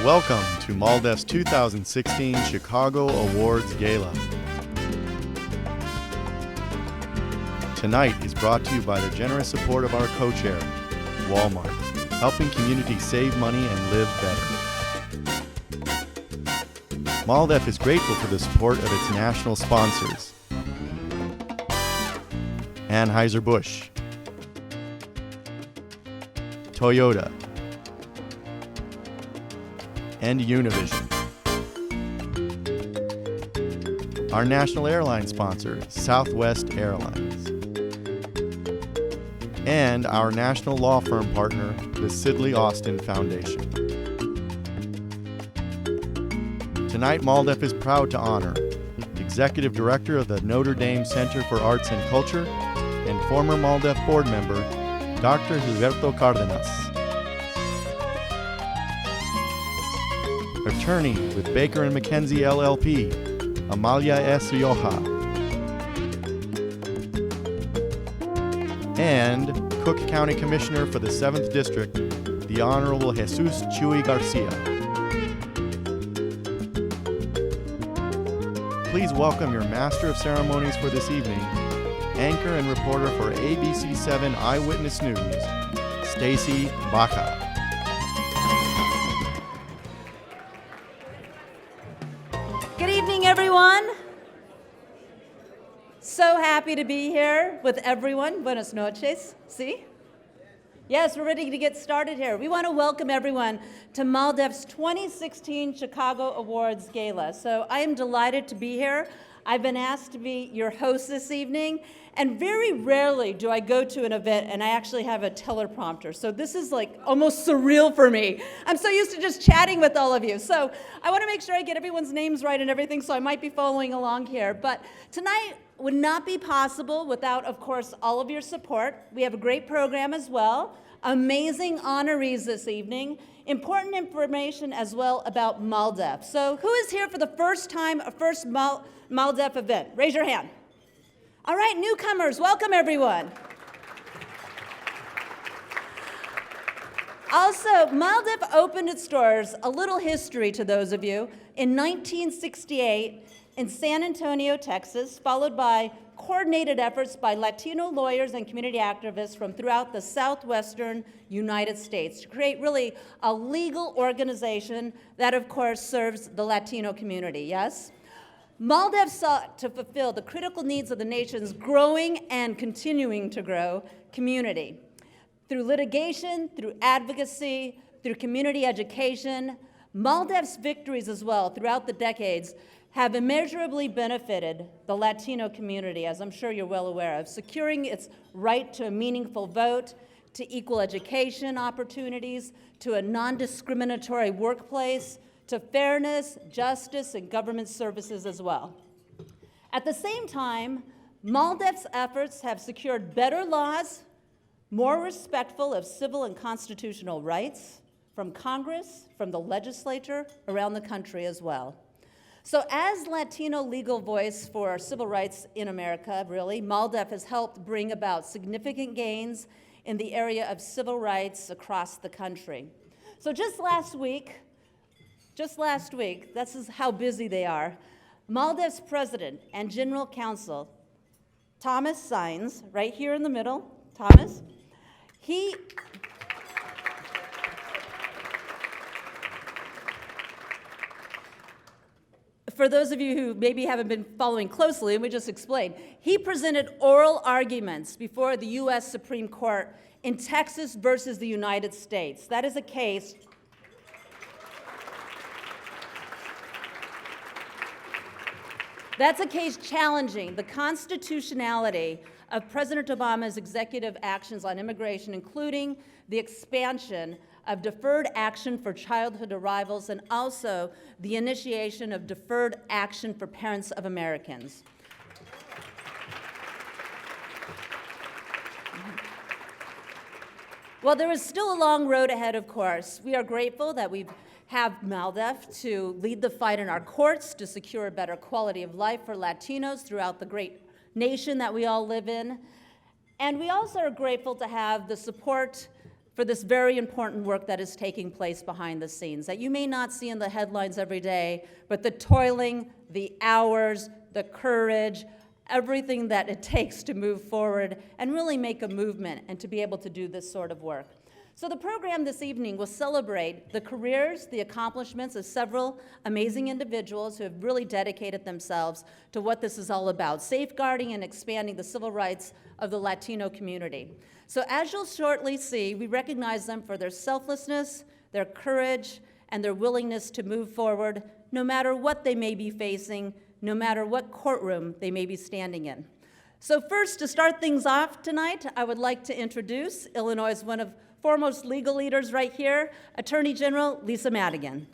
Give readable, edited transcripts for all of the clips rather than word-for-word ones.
Welcome to MALDEF's 2016 Chicago Awards Gala. Tonight is brought to you by the generous support of our co-chair, Walmart, helping communities save money and live better. MALDEF is grateful for the support of its national sponsors, Anheuser-Busch, Toyota, and Univision. Our national airline sponsor, Southwest Airlines. And our national law firm partner, the Sidley Austin Foundation. Tonight, MALDEF is proud to honor Executive Director of the Notre Dame Center for Arts and Culture and former MALDEF board member, Dr. Gilberto Cardenas. Attorney with Baker & McKenzie LLP, Amalia S. Rioja. And Cook County Commissioner for the 7th District, the Honorable Jesus Chuy Garcia. Please welcome your Master of Ceremonies for this evening, anchor and reporter for ABC7 Eyewitness News, Stacy Baca. Good evening, everyone. So happy to be here with everyone. Buenas noches. See? Yes, we're ready to get started here. We want to welcome everyone to MALDEF's 2016 Chicago Awards Gala. So I am delighted to be here. I've been asked to be your host this evening, and very rarely do I go to an event and I actually have a teleprompter. So this is like almost surreal for me. I'm so used to just chatting with all of you. So I want to make sure I get everyone's names right and everything, so I might be following along here. But tonight would not be possible without, of course, all of your support. We have a great program as well. Amazing honorees this evening. Important information as well about MALDEF. So who is here for the first time, a first MALDEF event? Raise your hand. All right, newcomers, welcome everyone. Also, MALDEF opened its doors, a little history to those of you, in 1968 in San Antonio, Texas, followed by coordinated efforts by Latino lawyers and community activists from throughout the southwestern United States to create really a legal organization that, of course, serves the Latino community, yes? MALDEF sought to fulfill the critical needs of the nation's growing and continuing to grow community. Through litigation, through advocacy, through community education, MALDEF's victories as well throughout the decades have immeasurably benefited the Latino community, as I'm sure you're well aware of, securing its right to a meaningful vote, to equal education opportunities, to a non-discriminatory workplace, to fairness, justice, and government services as well. At the same time, MALDEF's efforts have secured better laws, more respectful of civil and constitutional rights from Congress, from the legislature, around the country as well. So as Latino legal voice for civil rights in America, really, MALDEF has helped bring about significant gains in the area of civil rights across the country. So just last week, this is how busy they are, MALDEF's president and general counsel, Thomas Sines, right here in the middle, Thomas, for those of you who maybe haven't been following closely, and we just explained, he presented oral arguments before the U.S. Supreme Court in Texas versus the United States. That is a case challenging the constitutionality of President Obama's executive actions on immigration, including the expansion of deferred action for childhood arrivals and also the initiation of deferred action for parents of Americans. While there is still a long road ahead, of course, we are grateful that we have MALDEF to lead the fight in our courts to secure a better quality of life for Latinos throughout the great nation that we all live in. And we also are grateful to have the support for this very important work that is taking place behind the scenes, that you may not see in the headlines every day, but the toiling, the hours, the courage, everything that it takes to move forward and really make a movement and to be able to do this sort of work. So the program this evening will celebrate the careers, the accomplishments of several amazing individuals who have really dedicated themselves to what this is all about, safeguarding and expanding the civil rights of the Latino community. So as you'll shortly see, we recognize them for their selflessness, their courage, and their willingness to move forward no matter what they may be facing, no matter what courtroom they may be standing in. So first, to start things off tonight, I would like to introduce Illinois' one of foremost legal leaders right here, Attorney General Lisa Madigan.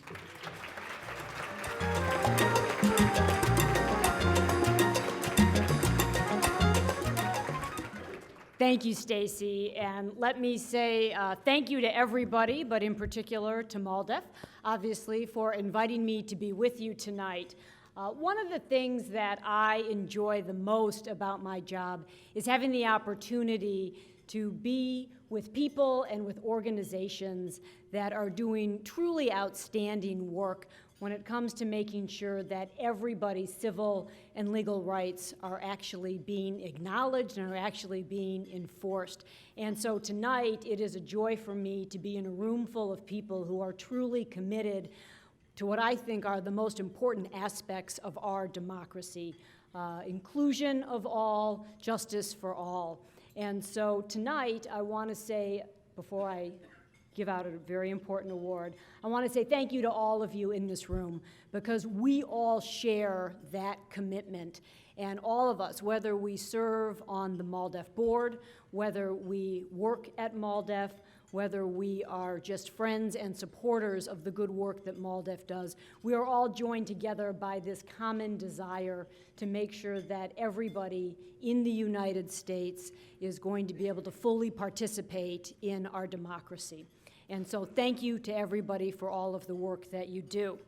Thank you, Stacy, and let me say thank you to everybody, but in particular to MALDEF, obviously, for inviting me to be with you tonight. One of the things that I enjoy the most about my job is having the opportunity to be with people and with organizations that are doing truly outstanding work when it comes to making sure that everybody's civil and legal rights are actually being acknowledged and are actually being enforced. And so tonight, it is a joy for me to be in a room full of people who are truly committed to what I think are the most important aspects of our democracy, inclusion of all, justice for all. And so tonight, I want to say, before I give out a very important award, I want to say thank you to all of you in this room, because we all share that commitment. And all of us, whether we serve on the MALDEF board, whether we work at MALDEF, whether we are just friends and supporters of the good work that MALDEF does, we are all joined together by this common desire to make sure that everybody in the United States is going to be able to fully participate in our democracy. And so thank you to everybody for all of the work that you do.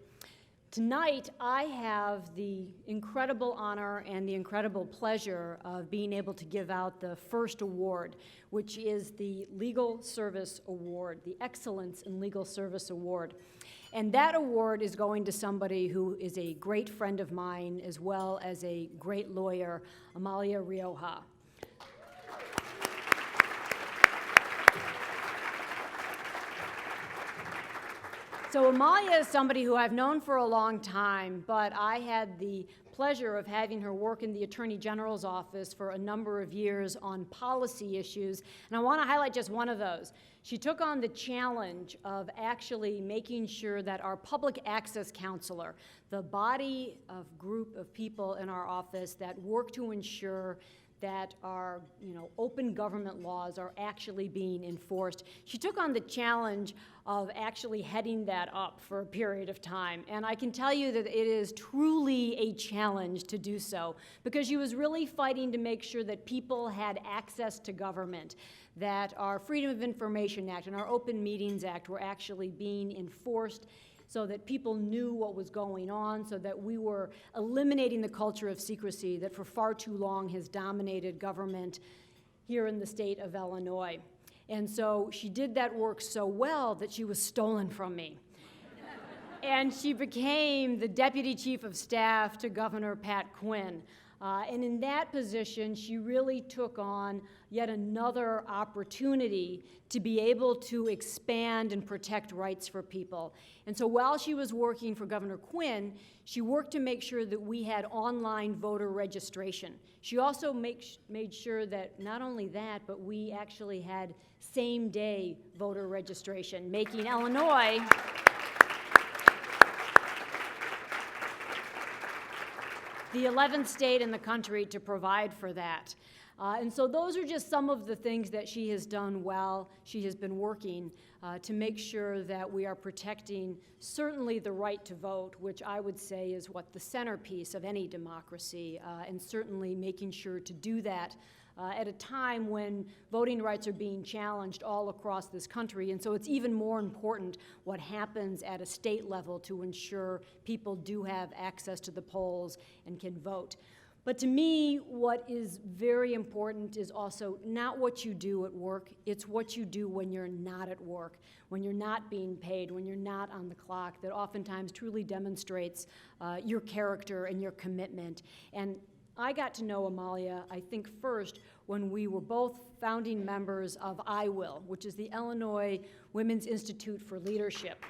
Tonight, I have the incredible honor and the incredible pleasure of being able to give out the first award, which is the Legal Service Award, the Excellence in Legal Service Award. And that award is going to somebody who is a great friend of mine, as well as a great lawyer, Amalia Rioja. So Amalia is somebody who I've known for a long time, but I had the pleasure of having her work in the Attorney General's office for a number of years on policy issues, and I want to highlight just one of those. She took on the challenge of actually making sure that our public access counselor, the body of group of people in our office that work to ensure that our open government laws are actually being enforced. She took on the challenge of actually heading that up for a period of time. And I can tell you that it is truly a challenge to do so, because she was really fighting to make sure that people had access to government, that our Freedom of Information Act and our Open Meetings Act were actually being enforced, so that people knew what was going on, so that we were eliminating the culture of secrecy that for far too long has dominated government here in the state of Illinois. And so she did that work so well that she was stolen from me. And she became the Deputy Chief of Staff to Governor Pat Quinn. And in that position, she really took on yet another opportunity to be able to expand and protect rights for people. And so while she was working for Governor Quinn, she worked to make sure that we had online voter registration. She also made sure that not only that, but we actually had same-day voter registration, making Illinois the 11th state in the country to provide for that. And so those are just some of the things that she has done well. She has been working to make sure that we are protecting certainly the right to vote, which I would say is what the centerpiece of any democracy, and certainly making sure to do that at a time when voting rights are being challenged all across this country. And so it's even more important what happens at a state level to ensure people do have access to the polls and can vote. But to me, what is very important is also not what you do at work, it's what you do when you're not at work, when you're not being paid, when you're not on the clock, that oftentimes truly demonstrates your character and your commitment. And I got to know Amalia, I think, first when we were both founding members of IWIL, which is the Illinois Women's Institute for Leadership.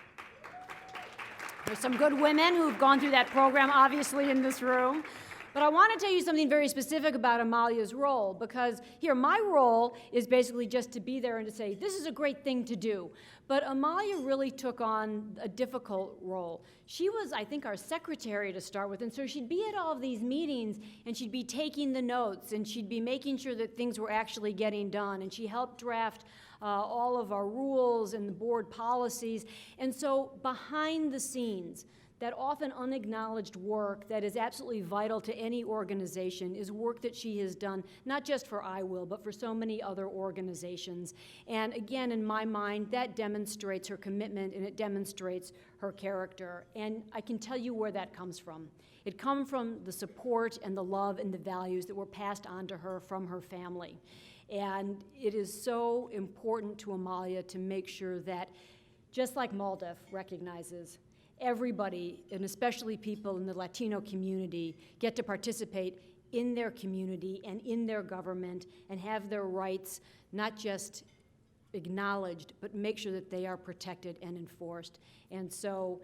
There's some good women who've gone through that program, obviously, in this room. But I want to tell you something very specific about Amalia's role, because here, my role is basically just to be there and to say, this is a great thing to do. But Amalia really took on a difficult role. She was, I think, our secretary to start with, and so she'd be at all of these meetings, and she'd be taking the notes, and she'd be making sure that things were actually getting done, and she helped draft all of our rules and the board policies. And so behind the scenes, that often unacknowledged work that is absolutely vital to any organization is work that she has done, not just for IWIL, but for so many other organizations. And again, in my mind, that demonstrates her commitment and it demonstrates her character. And I can tell you where that comes from. It comes from the support and the love and the values that were passed on to her from her family. And it is so important to Amalia to make sure that, just like MALDEF recognizes, everybody, and especially people in the Latino community, get to participate in their community and in their government and have their rights not just acknowledged, but make sure that they are protected and enforced. And so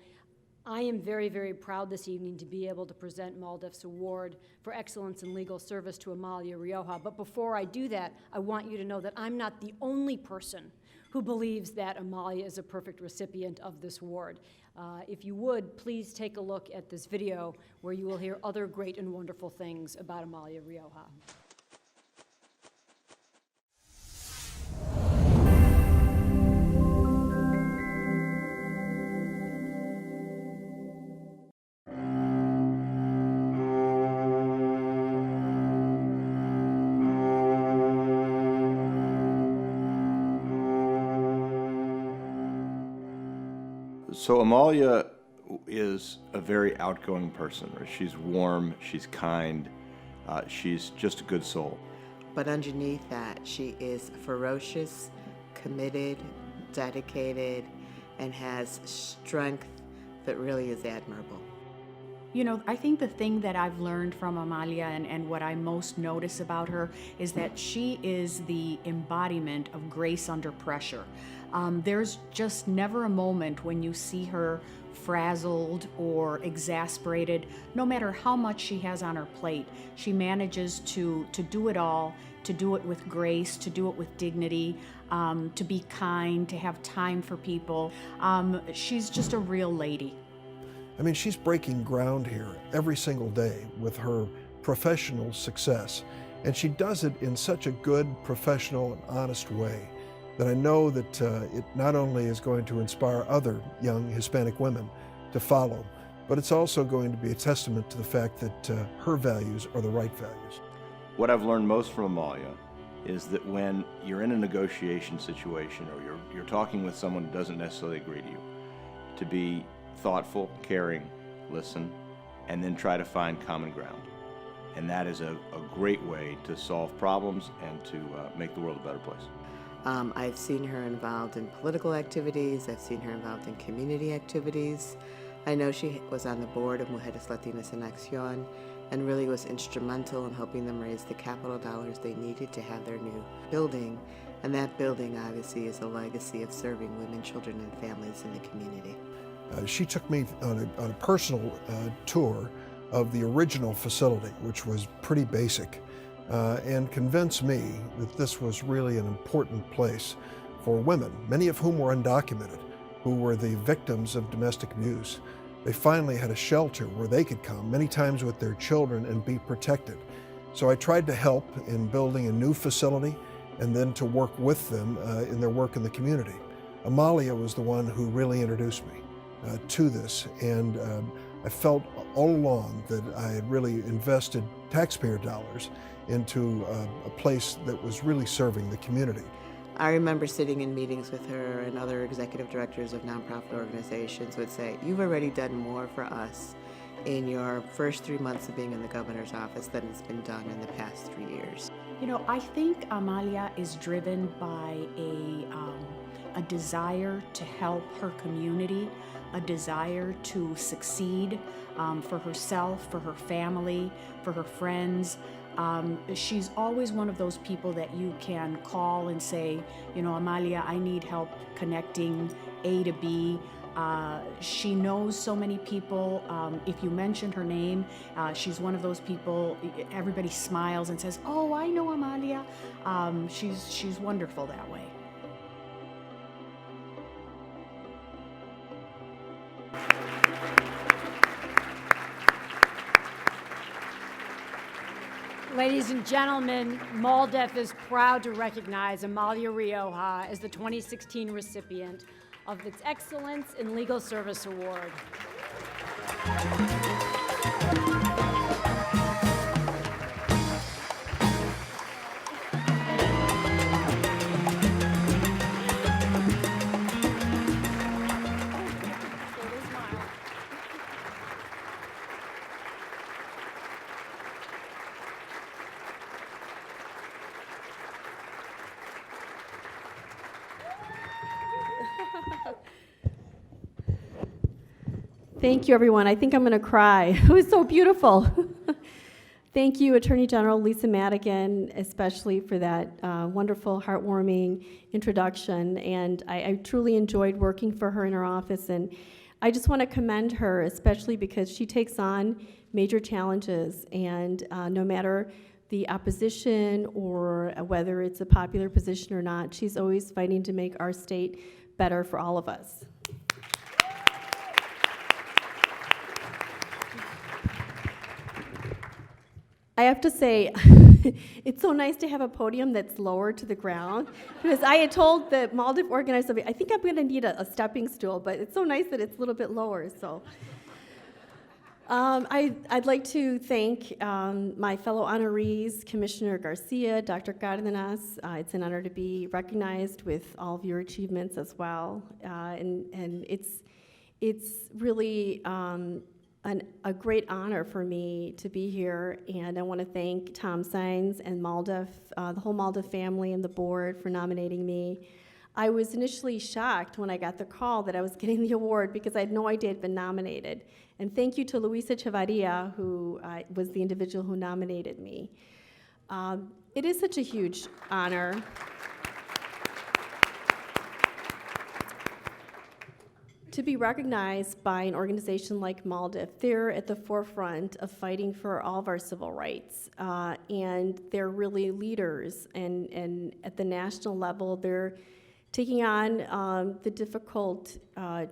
I am very, very proud this evening to be able to present MALDEF's Award for Excellence in Legal Service to Amalia Rioja. But before I do that, I want you to know that I'm not the only person who believes that Amalia is a perfect recipient of this award. If you would, please take a look at this video where you will hear other great and wonderful things about Amalia Rioja. So Amalia is a very outgoing person. She's warm, she's kind, she's just a good soul. But underneath that, she is ferocious, committed, dedicated, and has strength that really is admirable. You know, I think the thing that I've learned from Amalia and what I most notice about her is that she is the embodiment of grace under pressure. There's just never a moment when you see her frazzled or exasperated. No matter how much she has on her plate, she manages to do it all, to do it with grace, to do it with dignity, to be kind, to have time for people. She's just a real lady. I mean, she's breaking ground here every single day with her professional success. And she does it in such a good, professional, and honest way that I know that it not only is going to inspire other young Hispanic women to follow, but it's also going to be a testament to the fact that her values are the right values. What I've learned most from Amalia is that when you're in a negotiation situation or you're talking with someone who doesn't necessarily agree to you, to be thoughtful, caring, listen, and then try to find common ground. And that is a great way to solve problems and to make the world a better place. I've seen her involved in political activities. I've seen her involved in community activities. I know she was on the board of Mujeres Latinas en Acción and really was instrumental in helping them raise the capital dollars they needed to have their new building. And that building, obviously, is a legacy of serving women, children, and families in the community. She took me on a personal tour of the original facility, which was pretty basic, and convinced me that this was really an important place for women, many of whom were undocumented, who were the victims of domestic abuse. They finally had a shelter where they could come, many times with their children, and be protected. So I tried to help in building a new facility and then to work with them in their work in the community. Amalia was the one who really introduced me to this, and I felt all along that I had really invested taxpayer dollars into a place that was really serving the community. I remember sitting in meetings with her, and other executive directors of nonprofit organizations would say, "You've already done more for us in your first 3 months of being in the governor's office than has been done in the past 3 years? You know, I think Amalia is driven by a desire to help her community, a desire to succeed for herself, for her family, for her friends. She's always one of those people that you can call and say, you know, Amalia, I need help connecting A to B. She knows so many people. If you mention her name, she's one of those people, everybody smiles and says, oh, I know Amalia. She's wonderful that way. Ladies and gentlemen, MALDEF is proud to recognize Amalia Rioja as the 2016 recipient of its Excellence in Legal Service Award. Thank you, everyone. I think I'm going to cry. It was so beautiful. Thank you, Attorney General Lisa Madigan, especially for that wonderful, heartwarming introduction. And I truly enjoyed working for her in her office. And I just want to commend her, especially because she takes on major challenges. And no matter the opposition or whether it's a popular position or not, she's always fighting to make our state better for all of us. I have to say, it's so nice to have a podium that's lower to the ground, because I had told the MALDEF organizer, I think I'm going to need a stepping stool, but it's so nice that it's a little bit lower. So, I'd like to thank my fellow honorees, Commissioner Garcia, Dr. Cardenas. It's an honor to be recognized with all of your achievements as well, and it's really a great honor for me to be here, and I want to thank Tom Saenz and MALDEF, the whole MALDEF family and the board for nominating me. I was initially shocked when I got the call that I was getting the award because I had no idea I'd been nominated. And thank you to Luisa Chavarria, who was the individual who nominated me. It is such a huge honor. To be recognized by an organization like MALDEF. They're at the forefront of fighting for all of our civil rights, and they're really leaders, and at the national level, they're taking on the difficult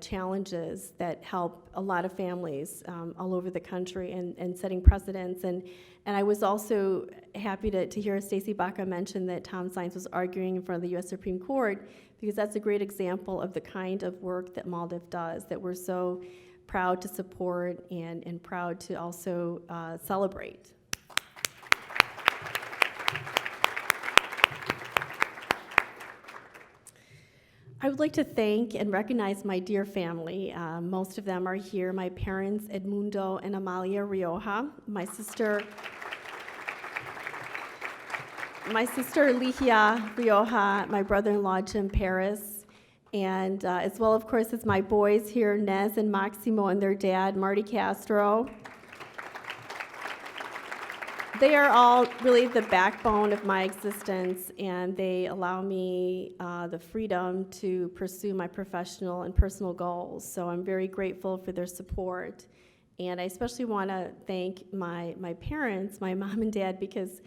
challenges that help a lot of families all over the country, and setting precedents. And I was also happy to hear Stacey Baca mention that Tom Saenz was arguing in front of the U.S. Supreme Court, because that's a great example of the kind of work that MALDEF does, that we're so proud to support and proud to also celebrate. I would like to thank and recognize my dear family. Most of them are here. My parents, Edmundo and Amalia Rioja, my sister Ligia Rioja, my brother-in-law Jim Paris, and as well, of course, as my boys here, Nez and Maximo, and their dad, Marty Castro. They are all really the backbone of my existence, and they allow me the freedom to pursue my professional and personal goals. So I'm very grateful for their support. And I especially want to thank my parents, my mom and dad, because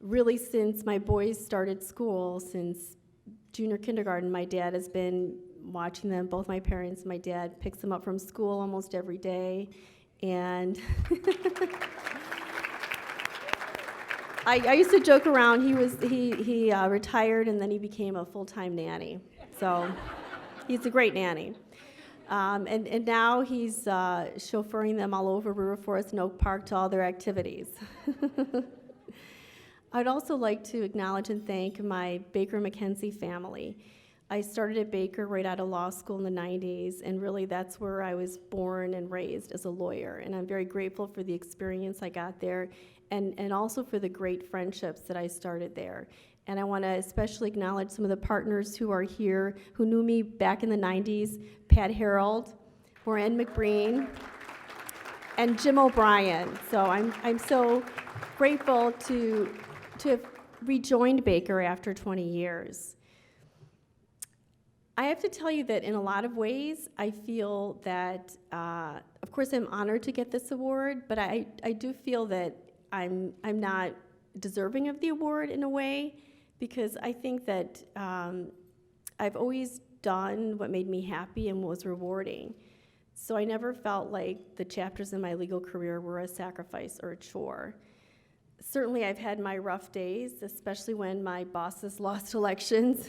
really since my boys started school, since junior kindergarten, my dad has been watching them. Both my parents, my dad picks them up from school almost every day. And I used to joke around, he retired and then he became a full-time nanny. So he's a great nanny. And now he's chauffeuring them all over River Forest and Oak Park to all their activities. I'd also like to acknowledge and thank my Baker McKenzie family. I started at Baker right out of law school in the 90s, and really that's where I was born and raised as a lawyer. And I'm very grateful for the experience I got there, and also for the great friendships that I started there. And I want to especially acknowledge some of the partners who are here, who knew me back in the 90s, Pat Harold, Moran McBreen, and Jim O'Brien. So I'm so grateful to have rejoined Baker after 20 years. I have to tell you that in a lot of ways, I feel that, of course, I'm honored to get this award, but I do feel that I'm not deserving of the award in a way, because I think that I've always done what made me happy and was rewarding. So I never felt like the chapters in my legal career were a sacrifice or a chore. Certainly I've had my rough days, especially when my bosses lost elections.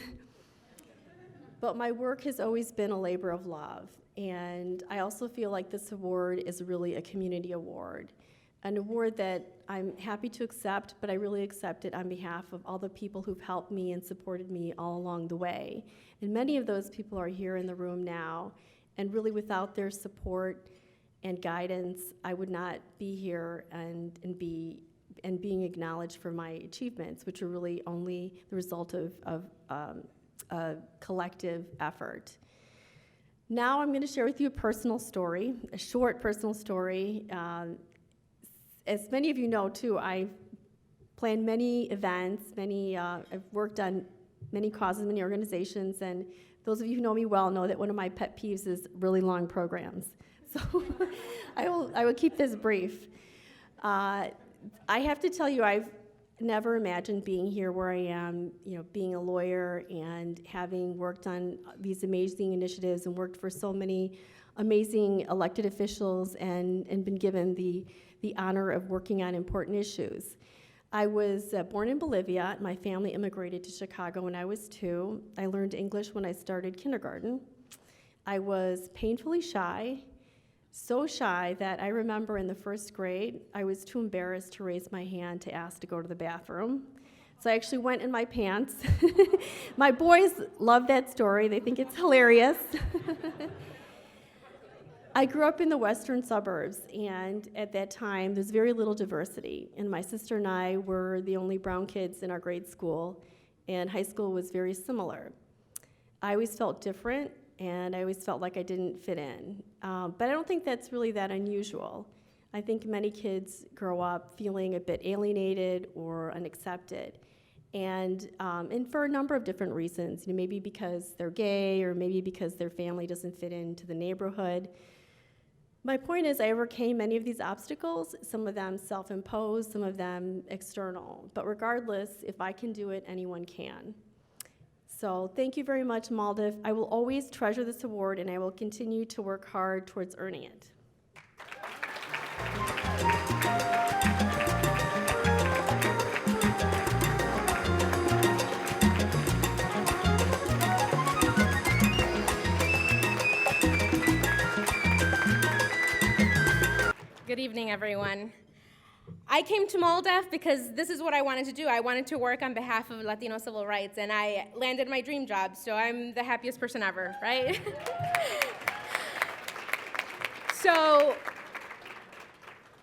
But my work has always been a labor of love. And I also feel like this award is really a community award, an award that I'm happy to accept, but I really accept it on behalf of all the people who've helped me and supported me all along the way. And many of those people are here in the room now, and really without their support and guidance, I would not be here and being acknowledged for my achievements, which are really only the result of a collective effort. Now I'm going to share with you a personal story, a short personal story. As many of you know, too, I've planned many events, I've worked on many causes, many organizations, and those of you who know me well know that one of my pet peeves is really long programs. So I will keep this brief. I have to tell you, I've never imagined being here where I am, being a lawyer and having worked on these amazing initiatives and worked for so many amazing elected officials and been given the honor of working on important issues. I was born in Bolivia. My family immigrated to Chicago when I was 2. I learned English when I started kindergarten. I was painfully shy, so shy that I remember in the 1st grade, I was too embarrassed to raise my hand to ask to go to the bathroom. So I actually went in my pants. My boys love that story. They think it's hilarious. I grew up in the western suburbs, and at that time, there's very little diversity. And my sister and I were the only brown kids in our grade school, and high school was very similar. I always felt different, and I always felt like I didn't fit in. But I don't think that's really that unusual. I think many kids grow up feeling a bit alienated or unaccepted, and for a number of different reasons. Maybe because they're gay, or maybe because their family doesn't fit into the neighborhood. My point is, I overcame many of these obstacles, some of them self-imposed, some of them external. But regardless, if I can do it, anyone can. So thank you very much, Maldiv. I will always treasure this award, and I will continue to work hard towards earning it. Good evening, everyone. I came to MALDEF because this is what I wanted to do. I wanted to work on behalf of Latino civil rights, and I landed my dream job, so I'm the happiest person ever, right? So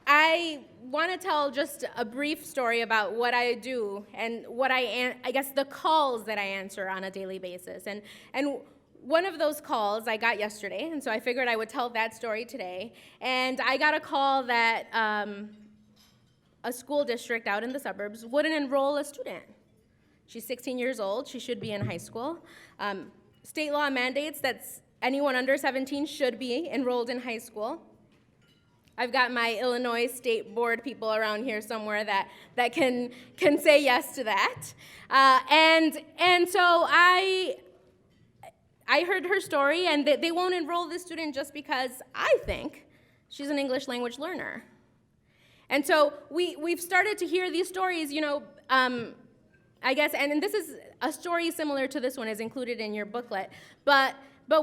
I want to tell just a brief story about what I do and what I guess the calls that I answer on a daily basis. And one of those calls I got yesterday, and so I figured I would tell that story today. And I got a call that a school district out in the suburbs wouldn't enroll a student. She's 16 years old. She should be in high school. State law mandates that anyone under 17 should be enrolled in high school. I've got my Illinois State Board people around here somewhere that can say yes to that. And so I heard her story, and they won't enroll this student just because I think she's an English language learner. And so we've started to hear these stories, I guess, and this is a story similar to this one is included in your booklet, but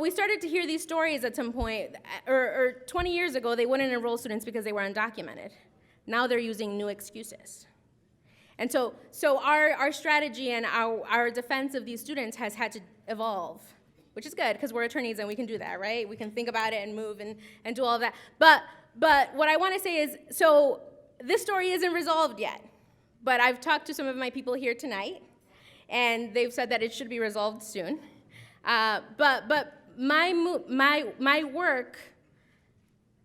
we started to hear these stories at some point, or 20 years ago, they wouldn't enroll students because they were undocumented. Now they're using new excuses. And so our strategy and our defense of these students has had to evolve, which is good because we're attorneys and we can do that, right? We can think about it and move and do all of that. But what I want to say is, so this story isn't resolved yet, but I've talked to some of my people here tonight, and they've said that it should be resolved soon. But my work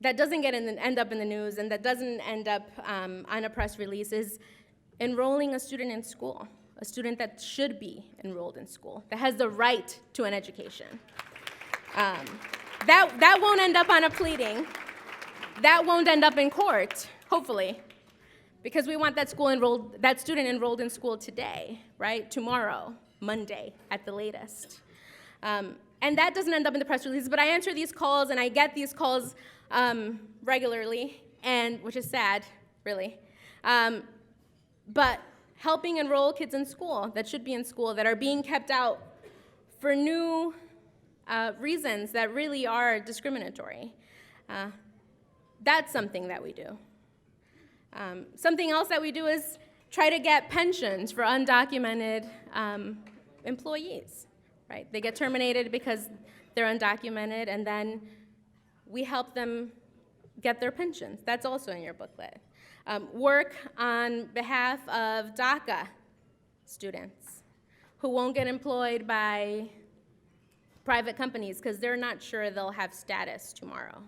that doesn't end up in the news and that doesn't end up on a press release is enrolling a student in school, a student that should be enrolled in school, that has the right to an education. That won't end up on a pleading. That won't end up in court, hopefully, because we want that student enrolled in school today, right? Tomorrow, Monday at the latest. And that doesn't end up in the press release, but I answer these calls and I get these calls regularly, and which is sad, really. But helping enroll kids in school that should be in school, that are being kept out for new reasons that really are discriminatory. That's something that we do. Something else that we do is try to get pensions for undocumented employees, right? They get terminated because they're undocumented, and then we help them get their pensions. That's also in your booklet. Work on behalf of DACA students who won't get employed by private companies because they're not sure they'll have status tomorrow.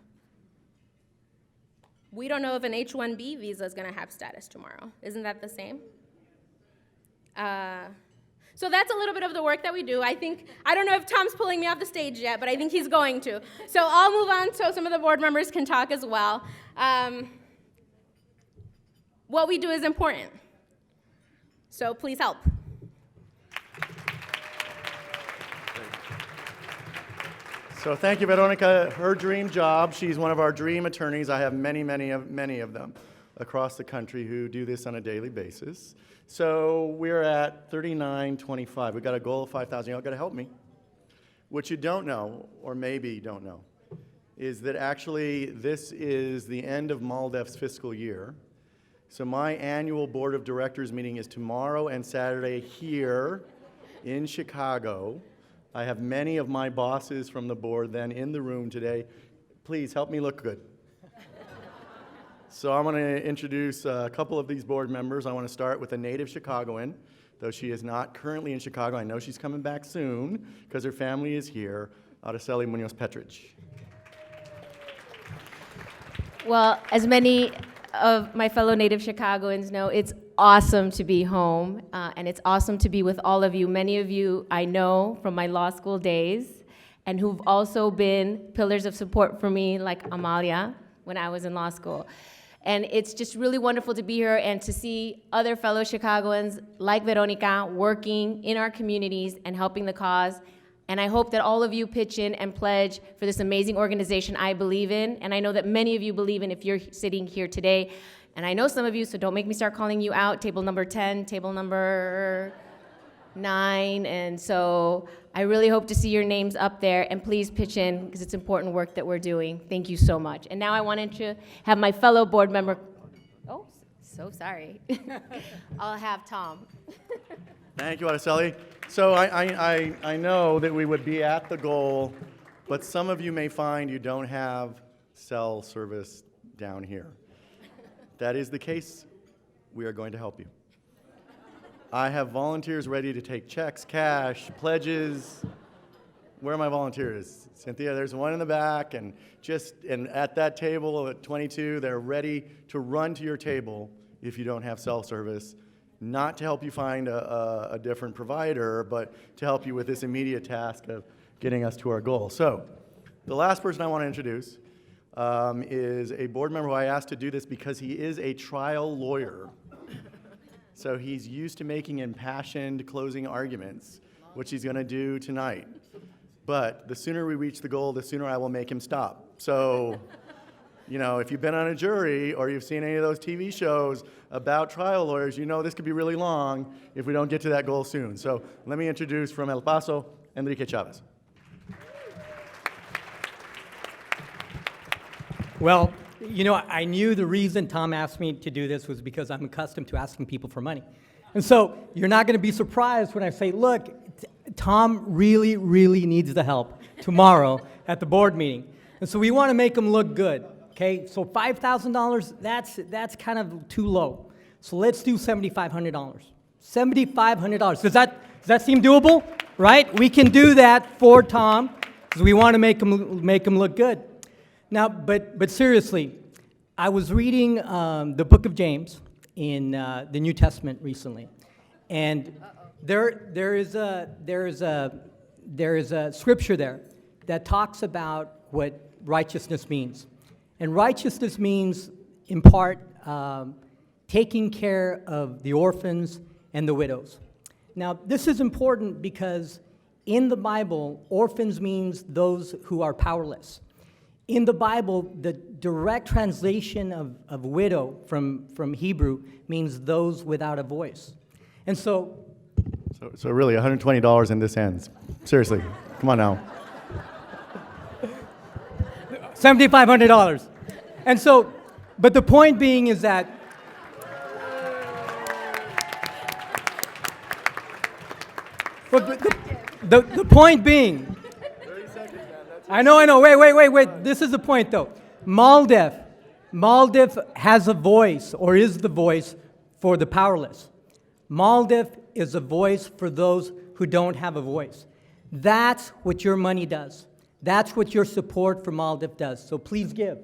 We don't know if an H-1B visa is going to have status tomorrow. Isn't that the same? So that's a little bit of the work that we do. I don't know if Tom's pulling me off the stage yet, but I think he's going to. So I'll move on so some of the board members can talk as well. What we do is important. So please help. So thank you, Veronica. Her dream job, she's one of our dream attorneys. I have many of them across the country who do this on a daily basis. So we're at 3925. We've got a goal of 5,000. Y'all got to help me. What you don't know, or maybe you don't know, is that actually this is the end of MALDEF's fiscal year. So my annual board of directors meeting is tomorrow and Saturday here in Chicago. I have many of my bosses from the board then in the room today. Please help me look good. So I'm going to introduce a couple of these board members. I want to start with a native Chicagoan, though she is not currently in Chicago. I know she's coming back soon because her family is here, Araceli Munoz-Petrich. Well, as many of my fellow native Chicagoans know, it's awesome to be home, and it's awesome to be with all of you. Many of you I know from my law school days, and who've also been pillars of support for me, like Amalia, when I was in law school. And it's just really wonderful to be here and to see other fellow Chicagoans like Veronica working in our communities and helping the cause. And I hope that all of you pitch in and pledge for this amazing organization I believe in, and I know that many of you believe in if you're sitting here today. And I know some of you, so don't make me start calling you out. Table number 10, table number 9, and so I really hope to see your names up there, and please pitch in because it's important work that we're doing. Thank you so much. And now I wanted to have my fellow board member, oh, so sorry. I'll have Tom. Thank you, Araceli. So I know that we would be at the goal, but some of you may find you don't have cell service down here. That is the case. We are going to help you. I have volunteers ready to take checks, cash, pledges. Where are my volunteers? Cynthia, there's one in the back, and at that table at 22, they're ready to run to your table if you don't have cell service, not to help you find a different provider, but to help you with this immediate task of getting us to our goal. So the last person I want to introduce is a board member who I asked to do this because he is a trial lawyer. So he's used to making impassioned closing arguments, which he's going to do tonight. But the sooner we reach the goal, the sooner I will make him stop. So, you know, if you've been on a jury or you've seen any of those TV shows about trial lawyers, you know this could be really long if we don't get to that goal soon. So let me introduce from El Paso, Enrique Chavez. Well, you know, I knew the reason Tom asked me to do this was because I'm accustomed to asking people for money. And so you're not going to be surprised when I say, look, Tom really, really needs the help tomorrow at the board meeting. And so we want to make him look good, okay? So $5,000, that's kind of too low. So let's do $7,500. $7,500. Does that seem doable? Right? We can do that for Tom because we want to make him look good. Now, but seriously, I was reading the book of James in the New Testament recently, and there is a scripture there that talks about what righteousness means, and righteousness means, in part, taking care of the orphans and the widows. Now, this is important because in the Bible, orphans means those who are powerless. In the Bible, the direct translation of widow from Hebrew means those without a voice. And so really, $120 in this ends. Seriously, come on now. $7,500. And so, but the point being is that the point being, I know, wait, this is the point though. MALDEF has a voice, or is the voice for the powerless. MALDEF is a voice for those who don't have a voice. That's what your money does. That's what your support for MALDEF does. So please give.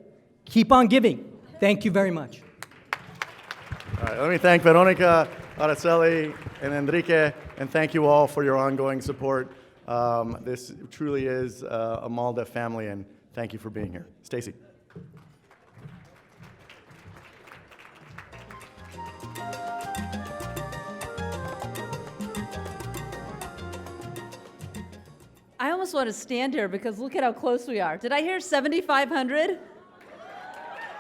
Keep on giving. Thank you very much. All right, let me thank Veronica, Araceli, and Enrique, and thank you all for your ongoing support. This truly is a MALDEF family, and thank you for being here. Stacy. I almost want to stand here because look at how close we are. Did I hear 7,500?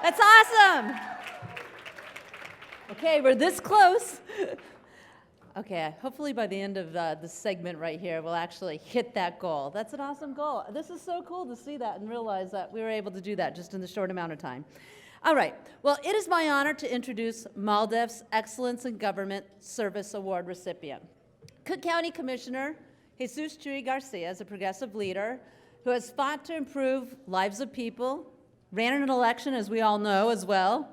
That's awesome. Okay, we're this close. Okay, hopefully by the end of this segment right here, we'll actually hit that goal. That's an awesome goal. This is so cool to see that and realize that we were able to do that just in the short amount of time. All right, well, it is my honor to introduce MALDEF's Excellence in Government Service Award recipient. Cook County Commissioner Jesus Chuy Garcia is a progressive leader who has fought to improve lives of people, ran in an election, as we all know, as well.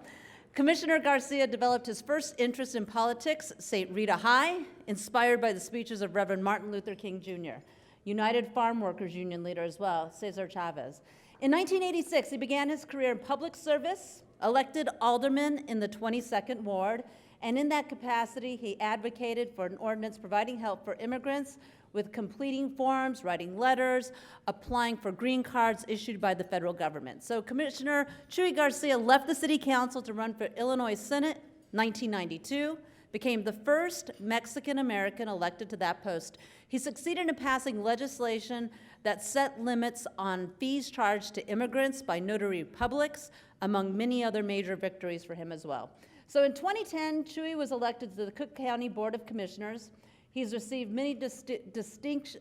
Commissioner Garcia developed his first interest in politics at St. Rita High, inspired by the speeches of Reverend Martin Luther King Jr., United Farm Workers Union leader as well, Cesar Chavez. In 1986, he began his career in public service, elected alderman in the 22nd Ward, and in that capacity, he advocated for an ordinance providing help for immigrants with completing forms, writing letters, applying for green cards issued by the federal government. So Commissioner Chuy Garcia left the city council to run for Illinois Senate 1992, became the first Mexican-American elected to that post. He succeeded in passing legislation that set limits on fees charged to immigrants by notary publics, among many other major victories for him as well. So in 2010, Chuy was elected to the Cook County Board of Commissioners. He's received many distinctions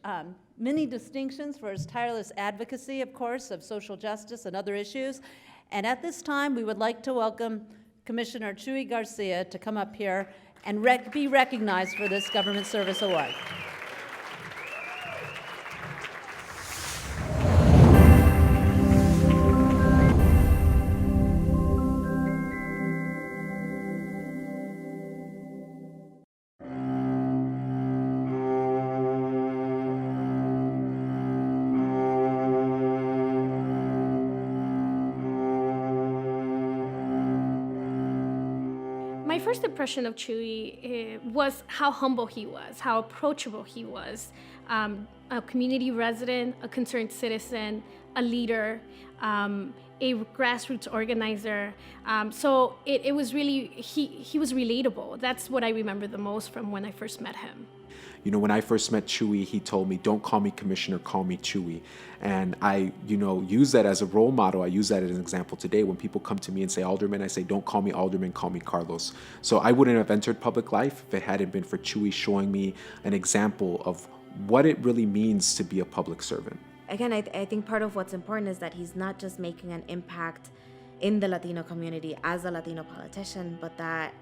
for his tireless advocacy, of course, of social justice and other issues. And at this time, we would like to welcome Commissioner Chuy Garcia to come up here and be recognized for this Government Service Award. My first impression of Chuy was how humble he was, how approachable he was. A community resident, a concerned citizen, a leader, a grassroots organizer. So it was really, he was relatable. That's what I remember the most from when I first met him. You know, when I first met Chuy, he told me, don't call me commissioner, call me Chuy. And I, use that as a role model. I use that as an example today. When people come to me and say alderman, I say, don't call me alderman, call me Carlos. So I wouldn't have entered public life if it hadn't been for Chuy showing me an example of what it really means to be a public servant. Again, I think part of what's important is that he's not just making an impact in the Latino community as a Latino politician, but that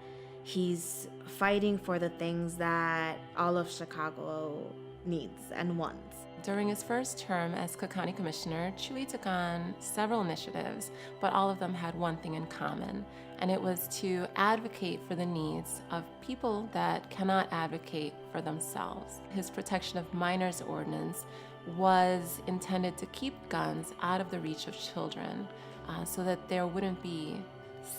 he's fighting for the things that all of Chicago needs and wants. During his first term as Cook County Commissioner, Chuy took on several initiatives, but all of them had one thing in common, and it was to advocate for the needs of people that cannot advocate for themselves. His protection of minors ordinance was intended to keep guns out of the reach of children so that there wouldn't be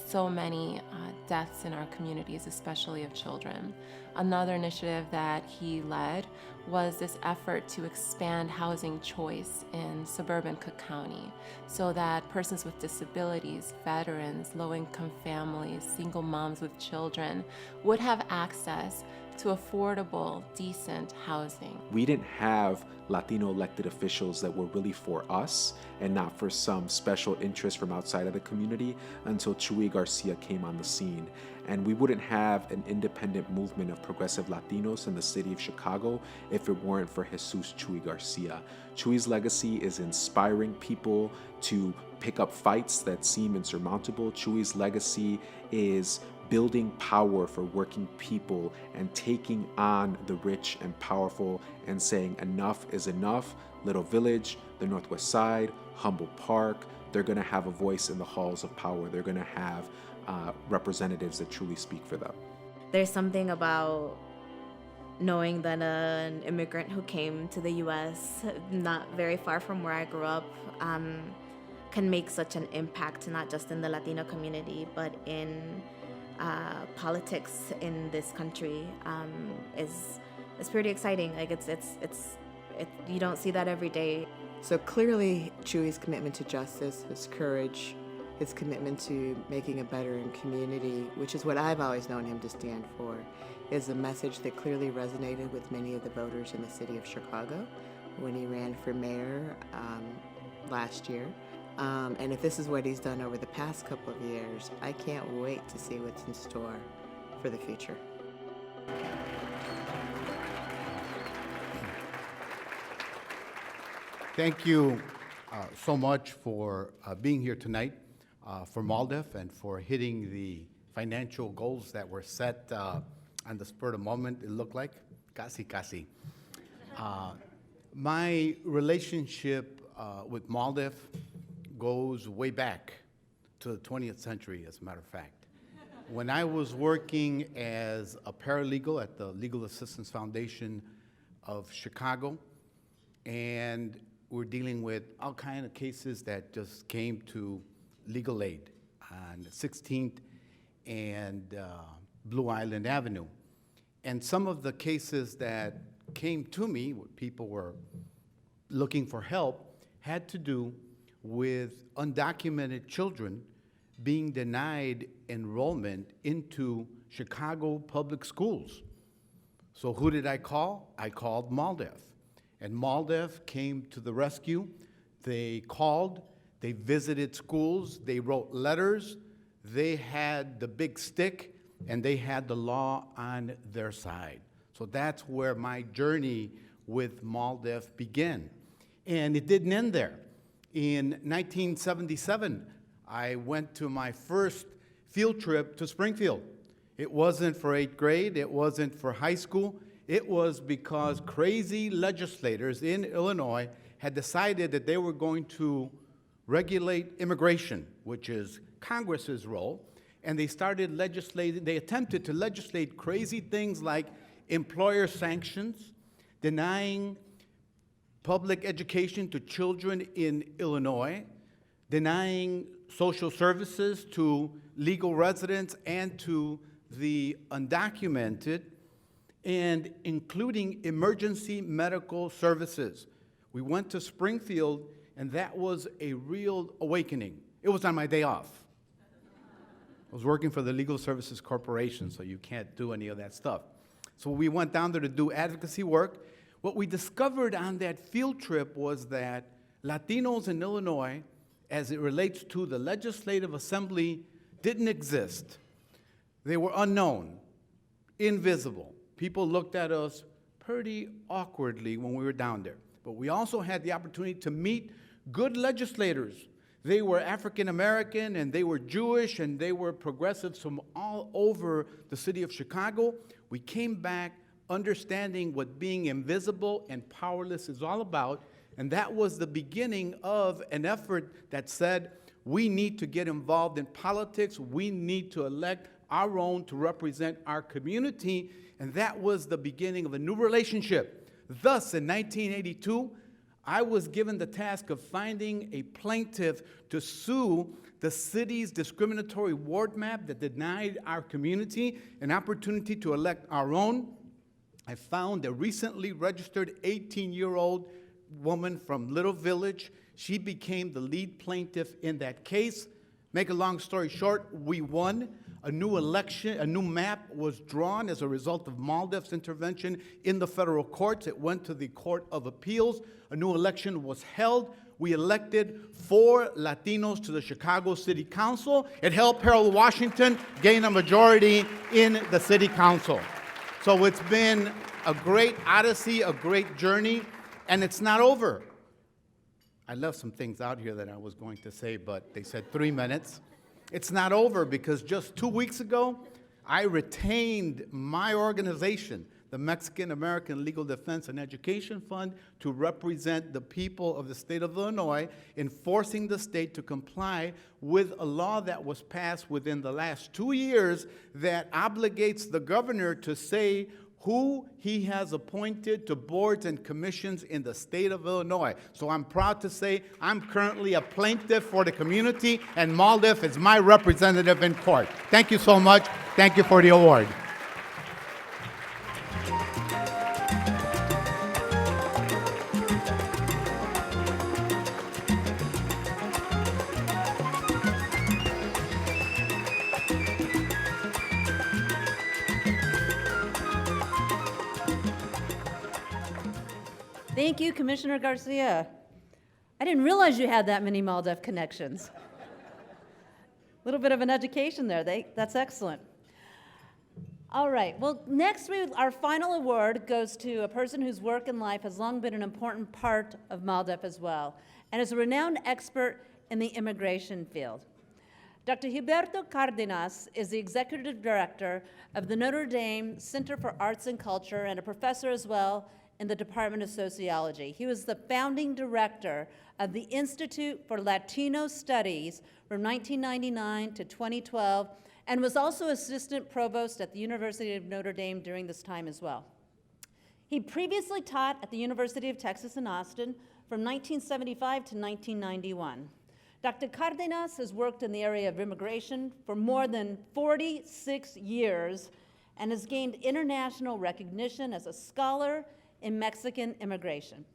so many deaths in our communities, especially of children. Another initiative that he led was this effort to expand housing choice in suburban Cook County so that persons with disabilities, veterans, low-income families, single moms with children would have access to affordable, decent housing. We didn't have Latino elected officials that were really for us and not for some special interest from outside of the community until Chuy Garcia came on the scene. And we wouldn't have an independent movement of progressive Latinos in the city of Chicago if it weren't for Jesus Chuy Garcia. Chuy's legacy is inspiring people to pick up fights that seem insurmountable. Chuy's legacy is building power for working people and taking on the rich and powerful and saying enough is enough. Little Village, the Northwest Side, Humboldt Park, they're going to have a voice in the halls of power. They're going to have representatives that truly speak for them. There's something about knowing that an immigrant who came to the U.S. not very far from where I grew up can make such an impact, not just in the Latino community, but in politics in this country is pretty exciting. Like you don't see that every day. So clearly, Chuy's commitment to justice, his courage, his commitment to making a better community, which is what I've always known him to stand for, is a message that clearly resonated with many of the voters in the city of Chicago when he ran for mayor last year. And if this is what he's done over the past couple of years, I can't wait to see what's in store for the future. Thank you so much for being here tonight, for MALDEF, and for hitting the financial goals that were set on the spur of the moment, it looked like. Casi. My relationship with MALDEF goes way back to the 20th century, as a matter of fact. When I was working as a paralegal at the Legal Assistance Foundation of Chicago, and we're dealing with all kinds of cases that just came to legal aid on 16th and Blue Island Avenue. And some of the cases that came to me, where people were looking for help, had to do with undocumented children being denied enrollment into Chicago public schools. So who did I call? I called MALDEF. And MALDEF came to the rescue. They called, they visited schools, they wrote letters, they had the big stick, and they had the law on their side. So that's where my journey with MALDEF began. And it didn't end there. In 1977, I went to my first field trip to Springfield. It wasn't for 8th grade, it wasn't for high school. It was because crazy legislators in Illinois had decided that they were going to regulate immigration, which is Congress's role, and they started legislating, they attempted to legislate crazy things like employer sanctions, denying public education to children in Illinois, denying social services to legal residents and to the undocumented, and including emergency medical services. We went to Springfield, and that was a real awakening. It was on my day off. I was working for the Legal Services Corporation, so you can't do any of that stuff. So we went down there to do advocacy work. What we discovered on that field trip was that Latinos in Illinois, as it relates to the Legislative Assembly, didn't exist. They were unknown, invisible. People looked at us pretty awkwardly when we were down there. But we also had the opportunity to meet good legislators. They were African American, and they were Jewish, and they were progressives from all over the city of Chicago. We came back understanding what being invisible and powerless is all about. And that was the beginning of an effort that said, we need to get involved in politics. We need to elect our own to represent our community. And that was the beginning of a new relationship. Thus, in 1982, I was given the task of finding a plaintiff to sue the city's discriminatory ward map that denied our community an opportunity to elect our own. I found a recently registered 18-year-old woman from Little Village. She became the lead plaintiff in that case. Make a long story short, we won. A new election, a new map was drawn as a result of MALDEF's intervention in the federal courts. It went to the Court of Appeals. A new election was held. We elected 4 Latinos to the Chicago City Council. It helped Harold Washington gain a majority in the City Council. So it's been a great odyssey, a great journey, and it's not over. I left some things out here that I was going to say, but they said 3 minutes. It's not over because just 2 weeks ago, I retained my organization, the Mexican American Legal Defense and Education Fund, to represent the people of the state of Illinois in forcing the state to comply with a law that was passed within the last 2 years that obligates the governor to say who he has appointed to boards and commissions in the state of Illinois. So I'm proud to say I'm currently a plaintiff for the community, and MALDEF is my representative in court. Thank you so much. Thank you for the award. Thank you, Commissioner Garcia. I didn't realize you had that many MALDEF connections. A little bit of an education there. That's excellent. All right. Well, next, our final award goes to a person whose work in life has long been an important part of MALDEF as well, and is a renowned expert in the immigration field. Dr. Gilberto Cardenas is the executive director of the Notre Dame Center for Arts and Culture and a professor as well in the Department of Sociology. He was the founding director of the Institute for Latino Studies from 1999 to 2012, and was also assistant provost at the University of Notre Dame during this time as well. He previously taught at the University of Texas in Austin from 1975 to 1991. Dr. Cardenas has worked in the area of immigration for more than 46 years and has gained international recognition as a scholar in Mexican immigration.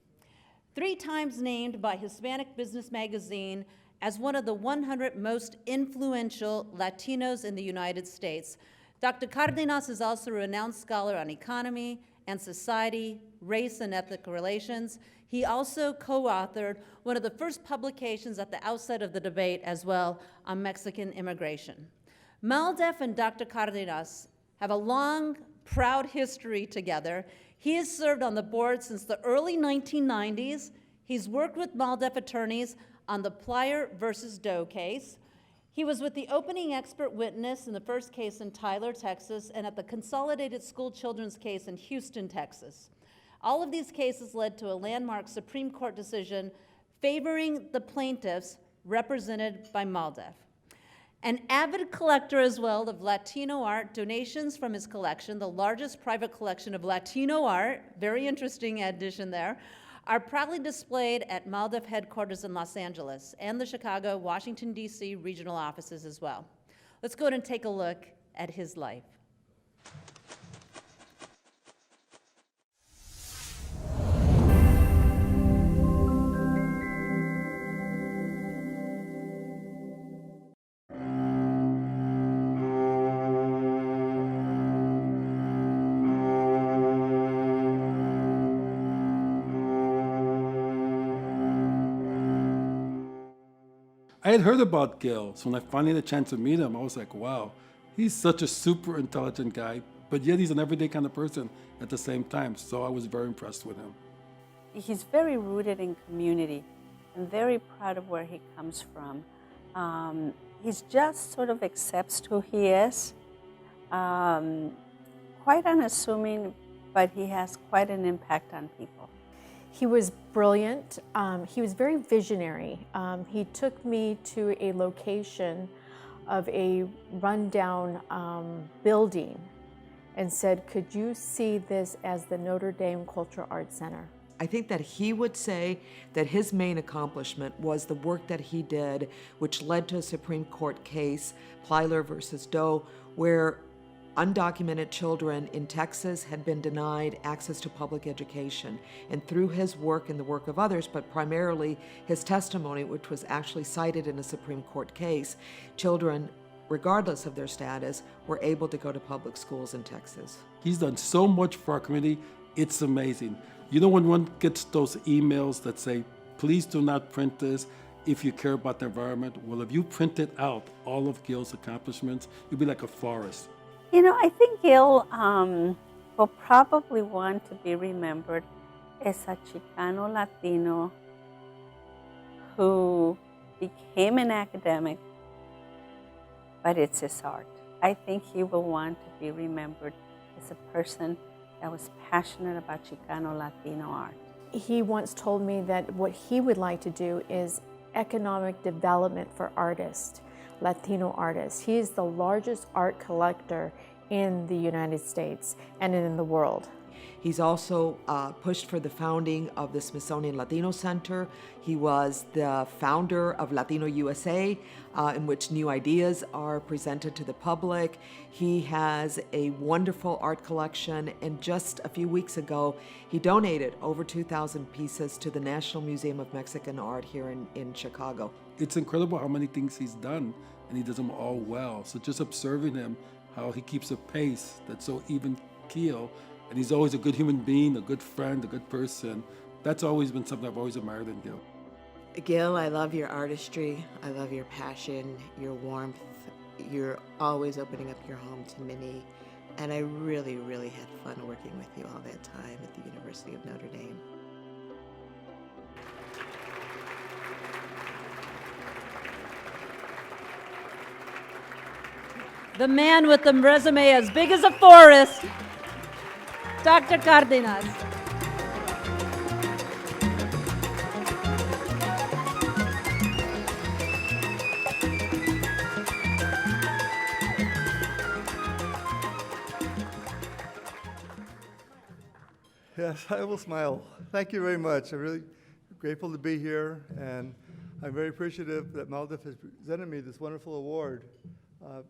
3 times named by Hispanic Business Magazine as one of the 100 most influential Latinos in the United States, Dr. Cardenas is also a renowned scholar on economy and society, race and ethnic relations. He also co-authored one of the first publications at the outset of the debate as well on Mexican immigration. MALDEF and Dr. Cardenas have a long, proud history together. He has served on the board since the early 1990s. He's worked with MALDEF attorneys on the Plyer versus Doe case. He was with the opening expert witness in the first case in Tyler, Texas, and at the Consolidated School Children's case in Houston, Texas. All of these cases led to a landmark Supreme Court decision favoring the plaintiffs represented by MALDEF. An avid collector as well of Latino art, donations from his collection, the largest private collection of Latino art, very interesting addition there, are proudly displayed at MALDEF headquarters in Los Angeles and the Chicago, Washington, D.C. regional offices as well. Let's go ahead and take a look at his life. I had heard about Gil, so when I finally had a chance to meet him, I was like, wow, he's such a super intelligent guy, but yet he's an everyday kind of person at the same time, so I was very impressed with him. He's very rooted in community and very proud of where he comes from. He's just sort of accepts who he is, quite unassuming, but he has quite an impact on people. He was brilliant. He was very visionary. He took me to a location of a rundown building and said, could you see this as the Notre Dame Cultural Arts Center? I think that he would say that his main accomplishment was the work that he did, which led to a Supreme Court case, Plyler versus Doe, where undocumented children in Texas had been denied access to public education. And through his work and the work of others, but primarily his testimony, which was actually cited in a Supreme Court case, children, regardless of their status, were able to go to public schools in Texas. He's done so much for our community, it's amazing. You know, when one gets those emails that say, please do not print this if you care about the environment, well, if you printed out all of Gil's accomplishments, you'd be like a forest. You know, I think Gil will probably want to be remembered as a Chicano Latino who became an academic, but it's his art. I think he will want to be remembered as a person that was passionate about Chicano Latino art. He once told me that what he would like to do is economic development for artists, Latino artists. He is the largest art collector in the United States and in the world. He's also pushed for the founding of the Smithsonian Latino Center. He was the founder of Latino USA, in which new ideas are presented to the public. He has a wonderful art collection, and just a few weeks ago, he donated over 2,000 pieces to the National Museum of Mexican Art here in Chicago. It's incredible how many things he's done, and he does them all well. So just observing him, how he keeps a pace that's so even keel, and he's always a good human being, a good friend, a good person. That's always been something I've always admired in Gil. Gil, I love your artistry. I love your passion, your warmth. You're always opening up your home to many. And I really, really had fun working with you all that time at the University of Notre Dame. The man with the resume as big as a forest, Dr. Cardenas. Yes, I will smile. Thank you very much. I'm really grateful to be here, and I'm very appreciative that MALDEF has presented me this wonderful award.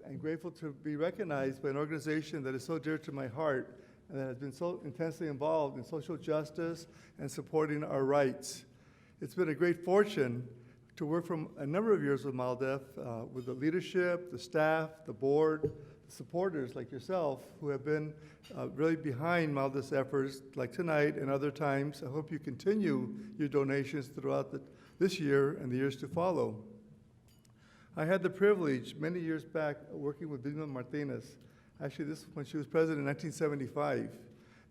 And grateful to be recognized by an organization that is so dear to my heart and that has been so intensely involved in social justice and supporting our rights. It's been a great fortune to work for a number of years with MALDEF, with the leadership, the staff, the board, the supporters like yourself who have been really behind MALDEF's efforts like tonight and other times. I hope you continue your donations throughout this year and the years to follow. I had the privilege many years back working with Vilma Martinez. Actually, this was when she was president in 1975.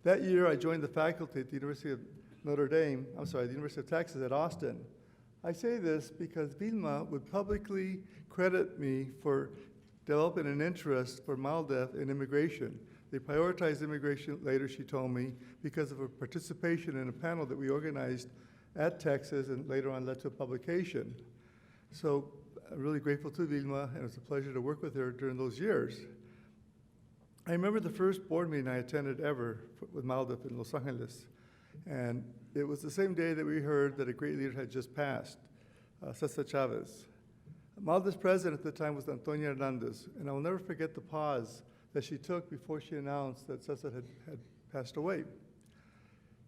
That year, I joined the faculty at the University of the University of Texas at Austin. I say this because Vilma would publicly credit me for developing an interest for MALDEF in immigration. They prioritized immigration later, she told me, because of her participation in a panel that we organized at Texas and later on led to a publication. So I'm really grateful to Vilma, and it was a pleasure to work with her during those years. I remember the first board meeting I attended ever with MALDEF in Los Angeles, and it was the same day that we heard that a great leader had just passed, Cesar Chavez. MALDEF's president at the time was Antonia Hernandez, and I will never forget the pause that she took before she announced that Cesar had passed away.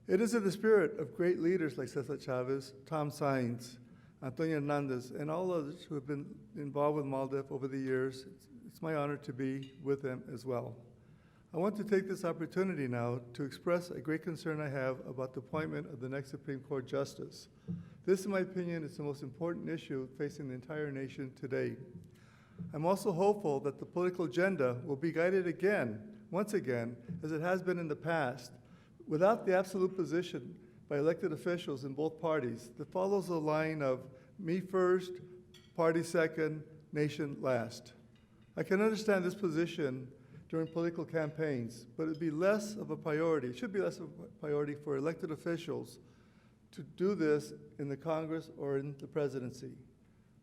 It is in the spirit of great leaders like Cesar Chavez, Tom Saenz, Antonia Hernandez, and all others who have been involved with MALDEF over the years. It's my honor to be with them as well. I want to take this opportunity now to express a great concern I have about the appointment of the next Supreme Court Justice. This, in my opinion, is the most important issue facing the entire nation today. I'm also hopeful that the political agenda will be guided again, once again, as it has been in the past, without the absolute position by elected officials in both parties that follows the line of me first, party second, nation last. I can understand this position during political campaigns, but it'd be less of a priority. It should be less of a priority for elected officials to do this in the Congress or in the presidency.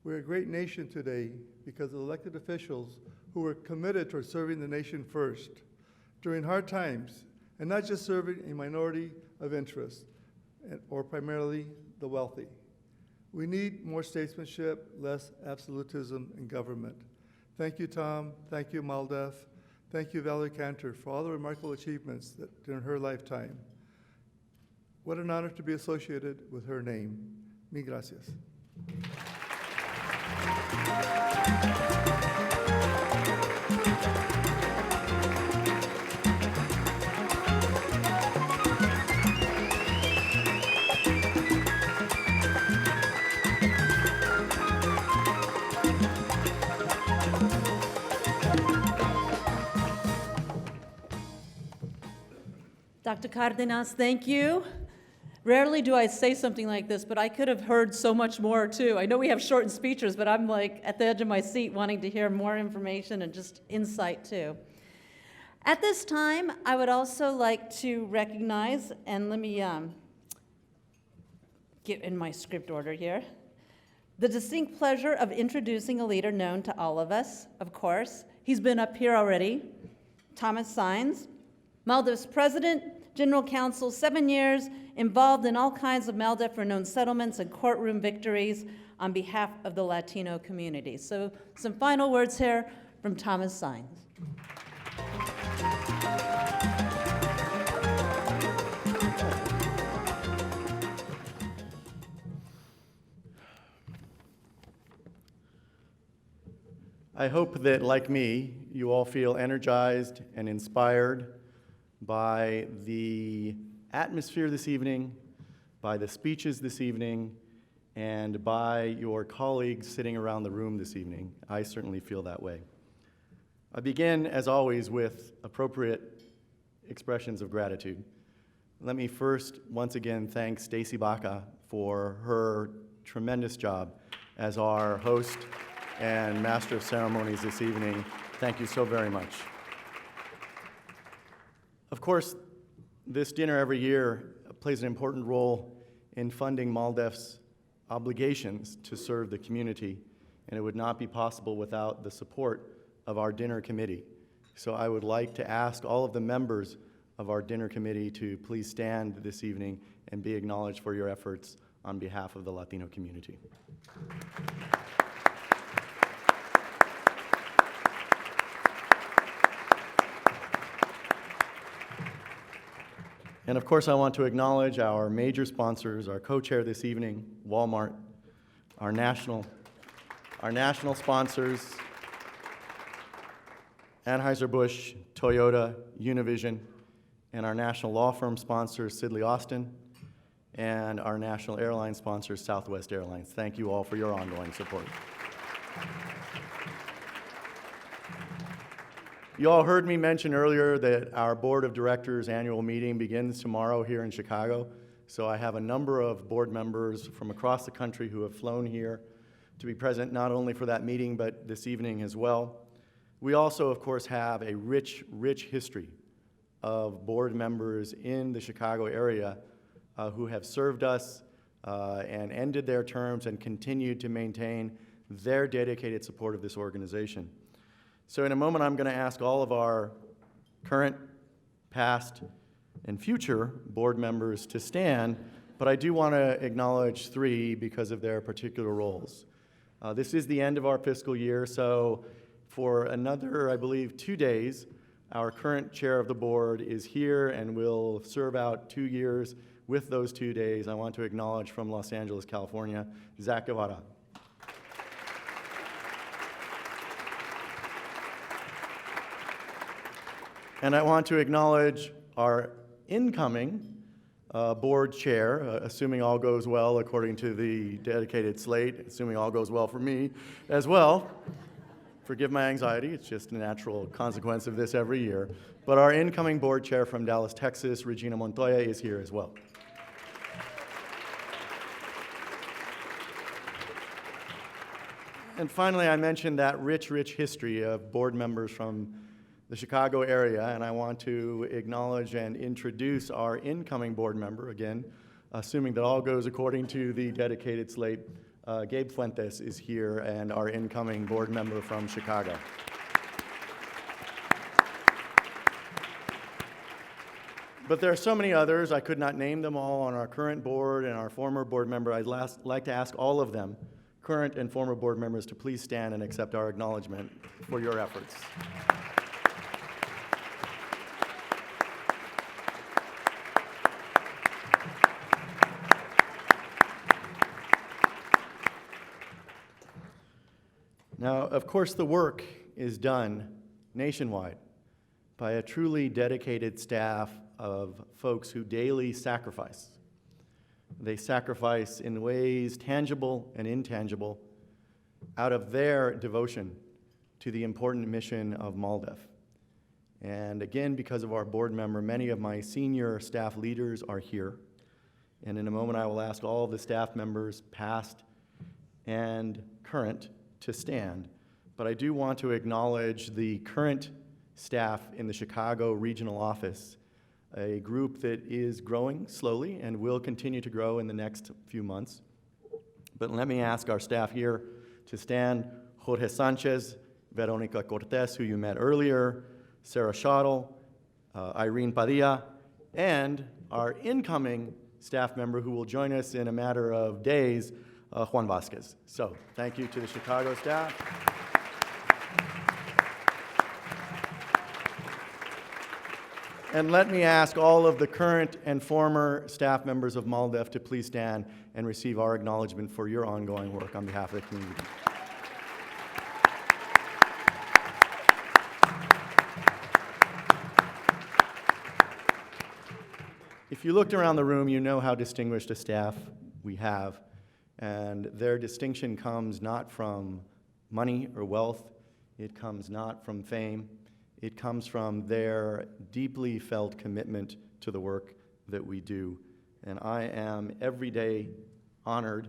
We're a great nation today because of elected officials who were committed toward serving the nation first during hard times, and not just serving a minority of interest or primarily the wealthy. We need more statesmanship, less absolutism in government. Thank you, Tom. Thank you, MALDEF. Thank you, Valerie Cantor, for all the remarkable achievements during her lifetime. What an honor to be associated with her name. Mil gracias. Dr. Cardenas, thank you. Rarely do I say something like this, but I could have heard so much more too. I know we have shortened speeches, but I'm like at the edge of my seat wanting to hear more information and just insight too. At this time, I would also like to recognize, and let me get in my script order here, the distinct pleasure of introducing a leader known to all of us, of course. He's been up here already, Thomas Saenz, MALDEF's president, general counsel, 7 years, involved in all kinds of MALDEF-renowned settlements and courtroom victories on behalf of the Latino community. So some final words here from Thomas Saenz. I hope that, like me, you all feel energized and inspired by the atmosphere this evening, by the speeches this evening, and by your colleagues sitting around the room this evening. I certainly feel that way. I begin, as always, with appropriate expressions of gratitude. Let me first, once again, thank Stacy Baca for her tremendous job as our host and master of ceremonies this evening. Thank you so very much. Of course, this dinner every year plays an important role in funding MALDEF's obligations to serve the community, and it would not be possible without the support of our dinner committee. So I would like to ask all of the members of our dinner committee to please stand this evening and be acknowledged for your efforts on behalf of the Latino community. And of course, I want to acknowledge our major sponsors, our co-chair this evening, Walmart, our national sponsors, Anheuser-Busch, Toyota, Univision, and our national law firm sponsors, Sidley Austin, and our national airline sponsors, Southwest Airlines. Thank you all for your ongoing support. You all heard me mention earlier that our board of directors annual meeting begins tomorrow here in Chicago. So I have a number of board members from across the country who have flown here to be present not only for that meeting, but this evening as well. We also, of course, have a rich, rich history of board members in the Chicago area who have served us and ended their terms and continued to maintain their dedicated support of this organization. So in a moment, I'm going to ask all of our current, past, and future board members to stand, but I do want to acknowledge three because of their particular roles. This is the end of our fiscal year, so for another, I believe, 2 days, our current chair of the board is here and will serve out 2 years. With those 2 days, I want to acknowledge from Los Angeles, California, Zach Guevara. And I want to acknowledge our incoming board chair, assuming all goes well according to the dedicated slate, assuming all goes well for me as well. Forgive my anxiety, it's just a natural consequence of this every year. But our incoming board chair from Dallas, Texas, Regina Montoya, is here as well. And finally, I mentioned that rich, rich history of board members from the Chicago area, and I want to acknowledge and introduce our incoming board member, again, assuming that all goes according to the dedicated slate. Gabe Fuentes is here, and our incoming board member from Chicago. But there are so many others, I could not name them all on our current board and our former board member. I'd like to ask all of them, current and former board members, to please stand and accept our acknowledgement for your efforts. Now, of course, the work is done nationwide by a truly dedicated staff of folks who daily sacrifice. They sacrifice in ways tangible and intangible out of their devotion to the important mission of MALDEF. And again, because of our board member, many of my senior staff leaders are here. And in a moment, I will ask all of the staff members, past and current, to stand. But I do want to acknowledge the current staff in the Chicago regional office, a group that is growing slowly and will continue to grow in the next few months. But let me ask our staff here to stand. Jorge Sanchez, Veronica Cortez, who you met earlier, Sarah Schottel, Irene Padilla, and our incoming staff member who will join us in a matter of days, Juan Vasquez. So thank you to the Chicago staff. And let me ask all of the current and former staff members of MALDEF to please stand and receive our acknowledgement for your ongoing work on behalf of the community. If you looked around the room, you know how distinguished a staff we have, and their distinction comes not from money or wealth, it comes not from fame, it comes from their deeply felt commitment to the work that we do. And I am every day honored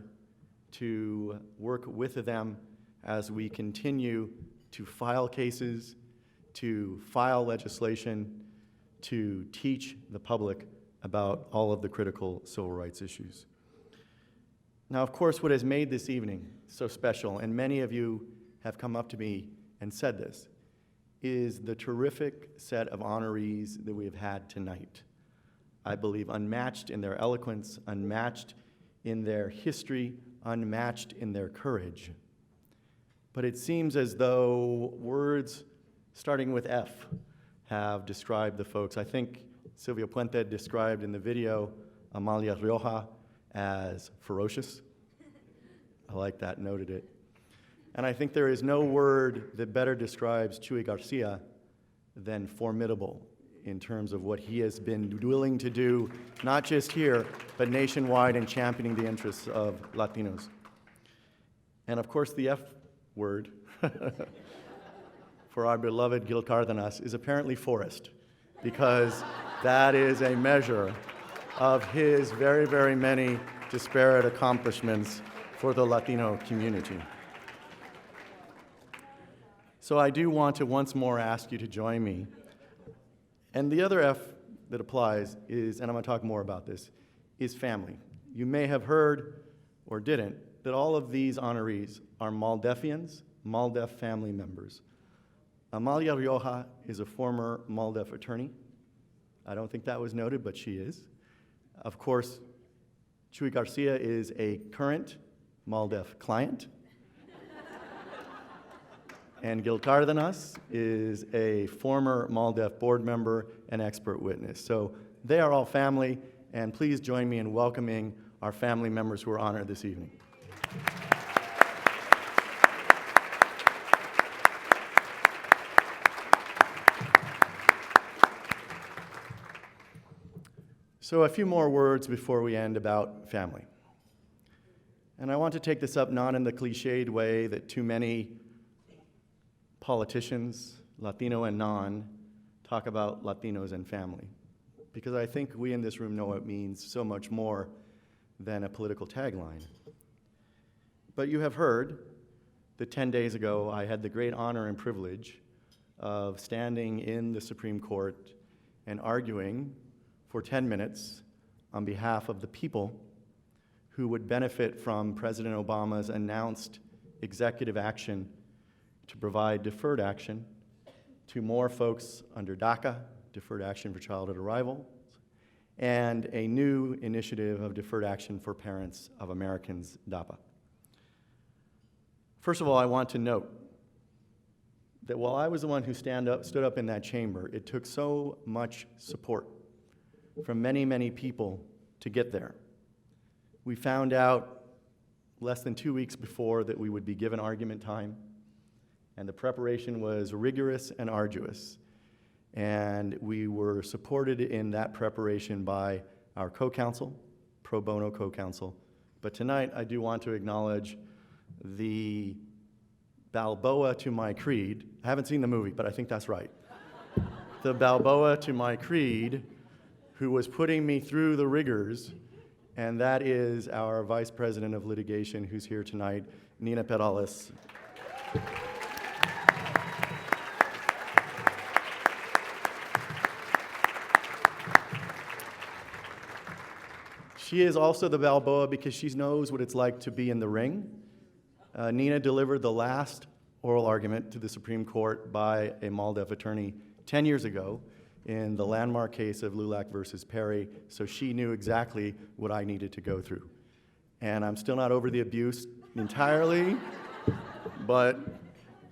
to work with them as we continue to file cases, to file legislation, to teach the public about all of the critical civil rights issues. Now, of course, what has made this evening so special, and many of you have come up to me and said this, is the terrific set of honorees that we have had tonight. I believe unmatched in their eloquence, unmatched in their history, unmatched in their courage. But it seems as though words starting with F have described the folks. I think Silvia Puente described in the video Amalia Rioja as ferocious. I like that, noted it. And I think there is no word that better describes Chuy Garcia than formidable in terms of what he has been willing to do, not just here, but nationwide in championing the interests of Latinos. And of course, the F word for our beloved Gil Cardenas is apparently forest, because that is a measure of his very, very many disparate accomplishments for the Latino community. So I do want to once more ask you to join me. And the other F that applies is, and I'm going to talk more about this, is family. You may have heard, or didn't, that all of these honorees are Maldefians, MALDEF family members. Amalia Rioja is a former MALDEF attorney. I don't think that was noted, but she is. Of course, Chuy Garcia is a current MALDEF client. And Gil Cardenas is a former MALDEF board member and expert witness. So they are all family, and please join me in welcoming our family members who are honored this evening. So a few more words before we end about family. And I want to take this up not in the cliched way that too many politicians, Latino and non, talk about Latinos and family, because I think we in this room know it means so much more than a political tagline. But you have heard that 10 days ago I had the great honor and privilege of standing in the Supreme Court and arguing for 10 minutes on behalf of the people who would benefit from President Obama's announced executive action to provide deferred action to more folks under DACA, Deferred Action for Childhood Arrival, and a new initiative of deferred action for parents of Americans, DAPA. First of all, I want to note that while I was the one who stood up in that chamber, it took so much support from many, many people to get there. We found out less than 2 weeks before that we would be given argument time, and the preparation was rigorous and arduous. And we were supported in that preparation by our co-counsel, pro bono co-counsel. But tonight, I do want to acknowledge the Balboa to my creed. I haven't seen the movie, but I think that's right. The Balboa to my creed, who was putting me through the rigors, and that is our Vice President of Litigation, who's here tonight, Nina Perales. She is also the Balboa because she knows what it's like to be in the ring. Nina delivered the last oral argument to the Supreme Court by a MALDEF attorney 10 years ago in the landmark case of Lulac versus Perry, so she knew exactly what I needed to go through. And I'm still not over the abuse entirely, but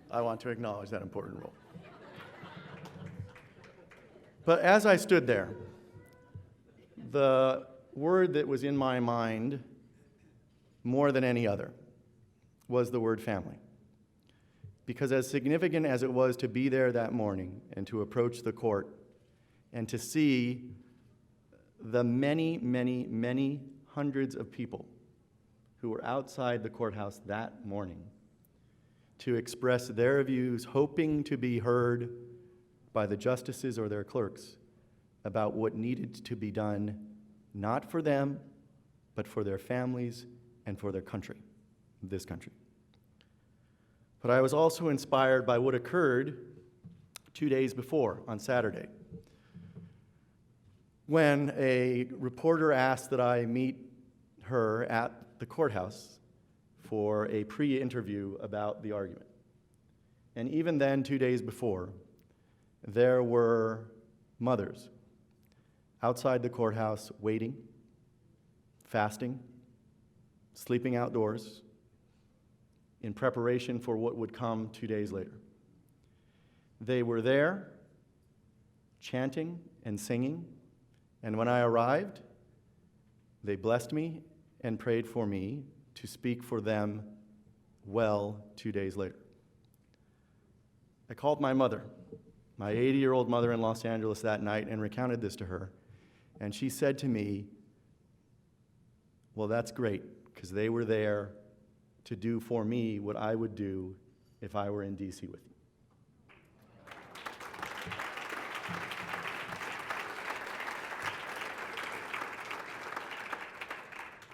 I want to acknowledge that important role. But as I stood there, the word that was in my mind more than any other was the word family. Because as significant as it was to be there that morning and to approach the court and to see the many, many, many hundreds of people who were outside the courthouse that morning to express their views, hoping to be heard by the justices or their clerks about what needed to be done, not for them, but for their families and for their country, this country. But I was also inspired by what occurred 2 days before, on Saturday, when a reporter asked that I meet her at the courthouse for a pre-interview about the argument. And even then, 2 days before, there were mothers outside the courthouse waiting, fasting, sleeping outdoors, in preparation for what would come 2 days later. They were there, chanting and singing, and when I arrived, they blessed me and prayed for me to speak for them well 2 days later. I called my mother, my 80-year-old mother in Los Angeles that night, and recounted this to her. And she said to me, well, that's great, because they were there to do for me what I would do if I were in D.C. with you.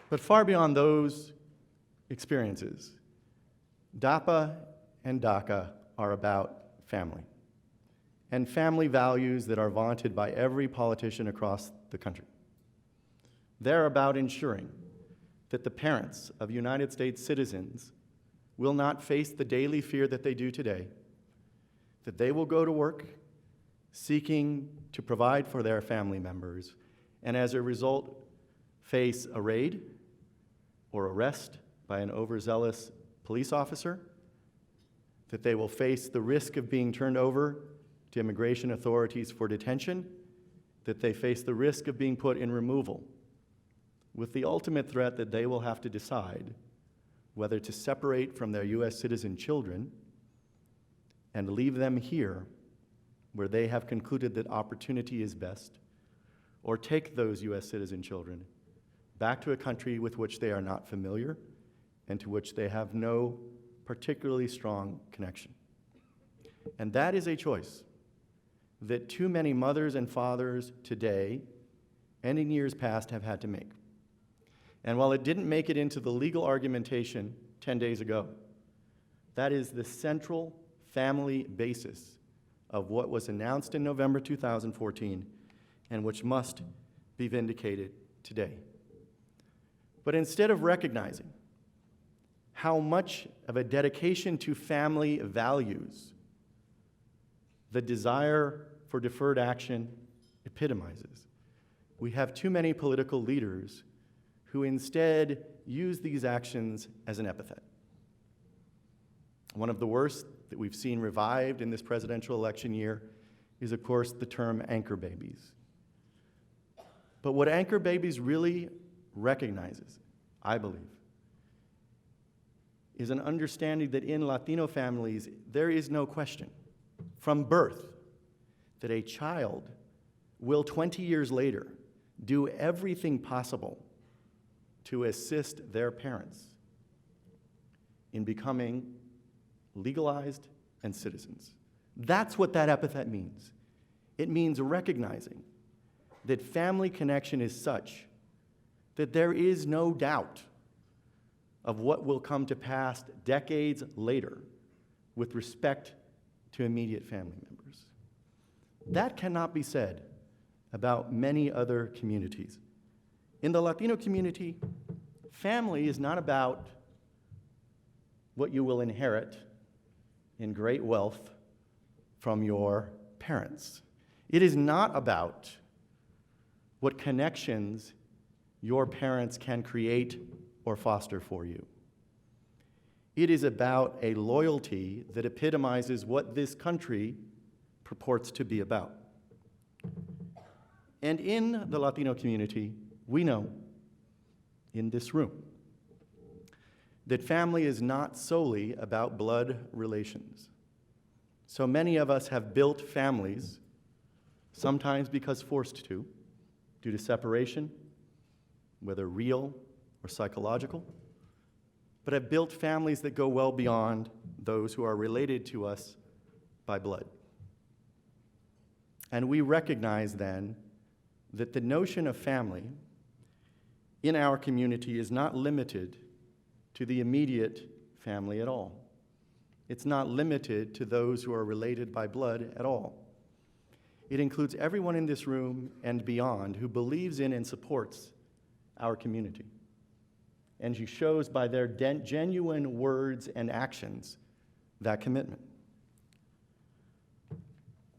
But far beyond those experiences, DAPA and DACA are about family, and family values that are vaunted by every politician across the country. They're about ensuring that the parents of United States citizens will not face the daily fear that they do today, that they will go to work seeking to provide for their family members, and as a result, face a raid or arrest by an overzealous police officer, that they will face the risk of being turned over to immigration authorities for detention, that they face the risk of being put in removal, with the ultimate threat that they will have to decide whether to separate from their U.S. citizen children and leave them here where they have concluded that opportunity is best, or take those U.S. citizen children back to a country with which they are not familiar and to which they have no particularly strong connection. And that is a choice that too many mothers and fathers today and in years past have had to make. And while it didn't make it into the legal argumentation 10 days ago, that is the central family basis of what was announced in November 2014 and which must be vindicated today. But instead of recognizing how much of a dedication to family values the desire for deferred action epitomizes, we have too many political leaders who instead use these actions as an epithet. One of the worst that we've seen revived in this presidential election year is, of course, the term anchor babies. But what anchor babies really recognizes, I believe, is an understanding that in Latino families, there is no question from birth that a child will 20 years later do everything possible to assist their parents in becoming legalized and citizens. That's what that epithet means. It means recognizing that family connection is such that there is no doubt of what will come to pass decades later with respect to immediate family members. That cannot be said about many other communities. In the Latino community, family is not about what you will inherit in great wealth from your parents. It is not about what connections your parents can create or foster for you. It is about a loyalty that epitomizes what this country purports to be about. And in the Latino community, we know, in this room, that family is not solely about blood relations. So many of us have built families, sometimes because forced to, due to separation, whether real or psychological, but have built families that go well beyond those who are related to us by blood. And we recognize then that the notion of family in our community is not limited to the immediate family at all. It's not limited to those who are related by blood at all. It includes everyone in this room and beyond who believes in and supports our community, and who shows by their genuine words and actions that commitment.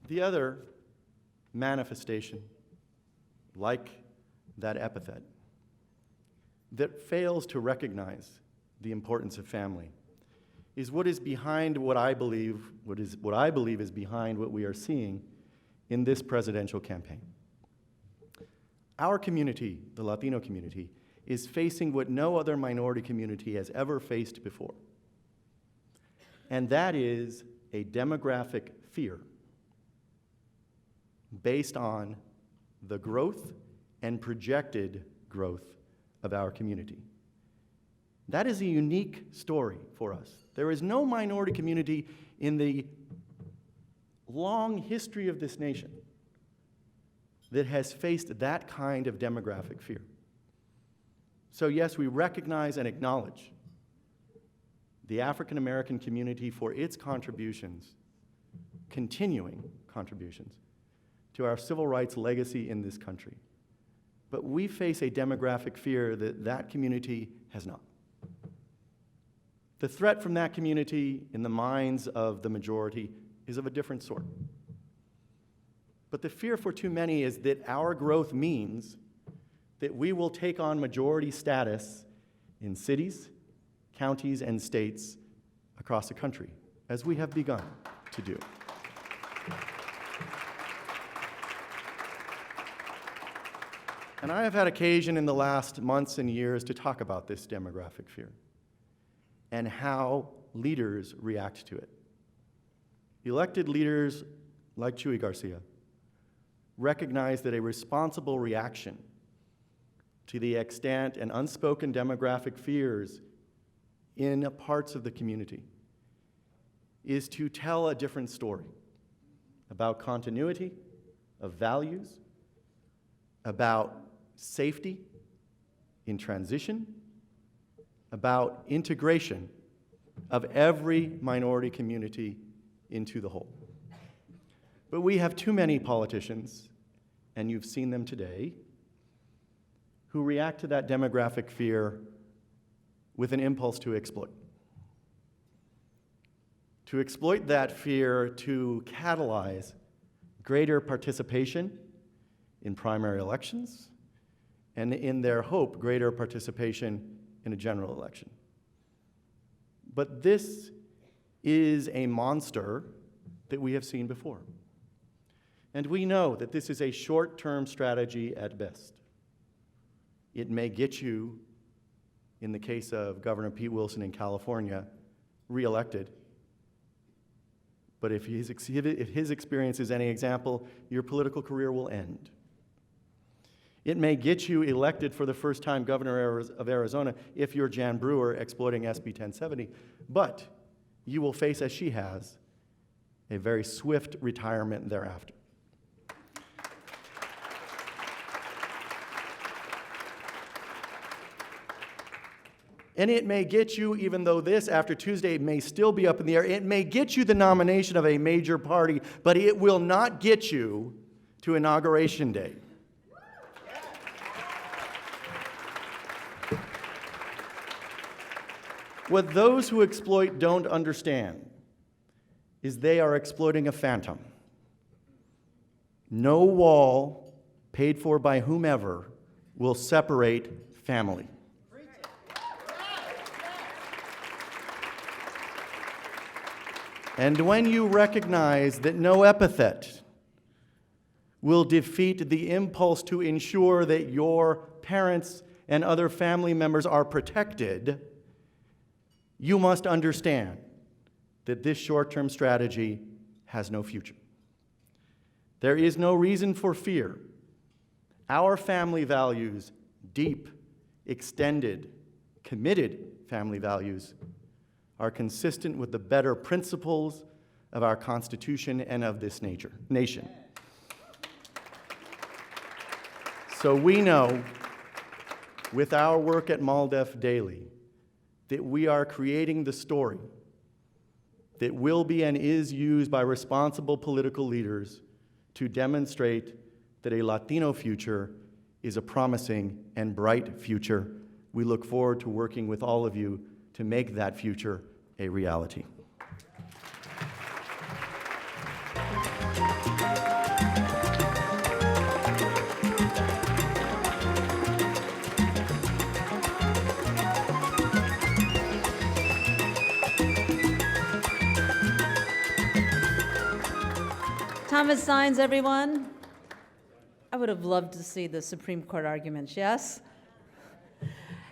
The other manifestation, like that epithet, that fails to recognize the importance of family is what is behind what I believe is behind what we are seeing in this presidential campaign. Our community, the Latino community, is facing what no other minority community has ever faced before. And that is a demographic fear based on the growth and projected growth of our community. That is a unique story for us. There is no minority community in the long history of this nation that has faced that kind of demographic fear. So yes, we recognize and acknowledge the African American community for its contributions, continuing contributions, to our civil rights legacy in this country. But we face a demographic fear that that community has not. The threat from that community in the minds of the majority is of a different sort. But the fear for too many is that our growth means that we will take on majority status in cities, counties, and states across the country, as we have begun to do. And I have had occasion in the last months and years to talk about this demographic fear and how leaders react to it. Elected leaders like Chuy Garcia recognize that a responsible reaction to the extant and unspoken demographic fears in parts of the community is to tell a different story about continuity of values, about safety in transition, about integration of every minority community into the whole. But we have too many politicians, and you've seen them today, who react to that demographic fear with an impulse to exploit. To exploit that fear to catalyze greater participation in primary elections, and in their hope, greater participation in a general election. But this is a monster that we have seen before. And we know that this is a short-term strategy at best. It may get you, in the case of Governor Pete Wilson in California, reelected. But if his experience is any example, your political career will end. It may get you elected for the first time governor of Arizona if you're Jan Brewer exploiting SB 1070, but you will face, as she has, a very swift retirement thereafter. And it may get you, even though this, after Tuesday, may still be up in the air, it may get you the nomination of a major party, but it will not get you to Inauguration Day. What those who exploit don't understand is they are exploiting a phantom. No wall, paid for by whomever, will separate family. And when you recognize that no epithet will defeat the impulse to ensure that your parents and other family members are protected, you must understand that this short-term strategy has no future. There is no reason for fear. Our family values, deep, extended, committed family values, are consistent with the better principles of our Constitution and of this nation. So we know, with our work at MALDEF daily, that we are creating the story that will be and is used by responsible political leaders to demonstrate that a Latino future is a promising and bright future. We look forward to working with all of you to make that future a reality. Thomas signs, everyone. I would have loved to see the Supreme Court arguments, yes?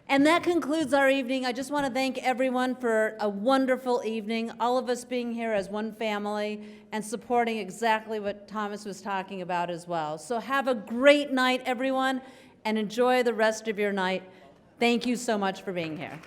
And that concludes our evening. I just want to thank everyone for a wonderful evening, all of us being here as one family and supporting exactly what Thomas was talking about as well. So have a great night, everyone, and enjoy the rest of your night. Thank you so much for being here.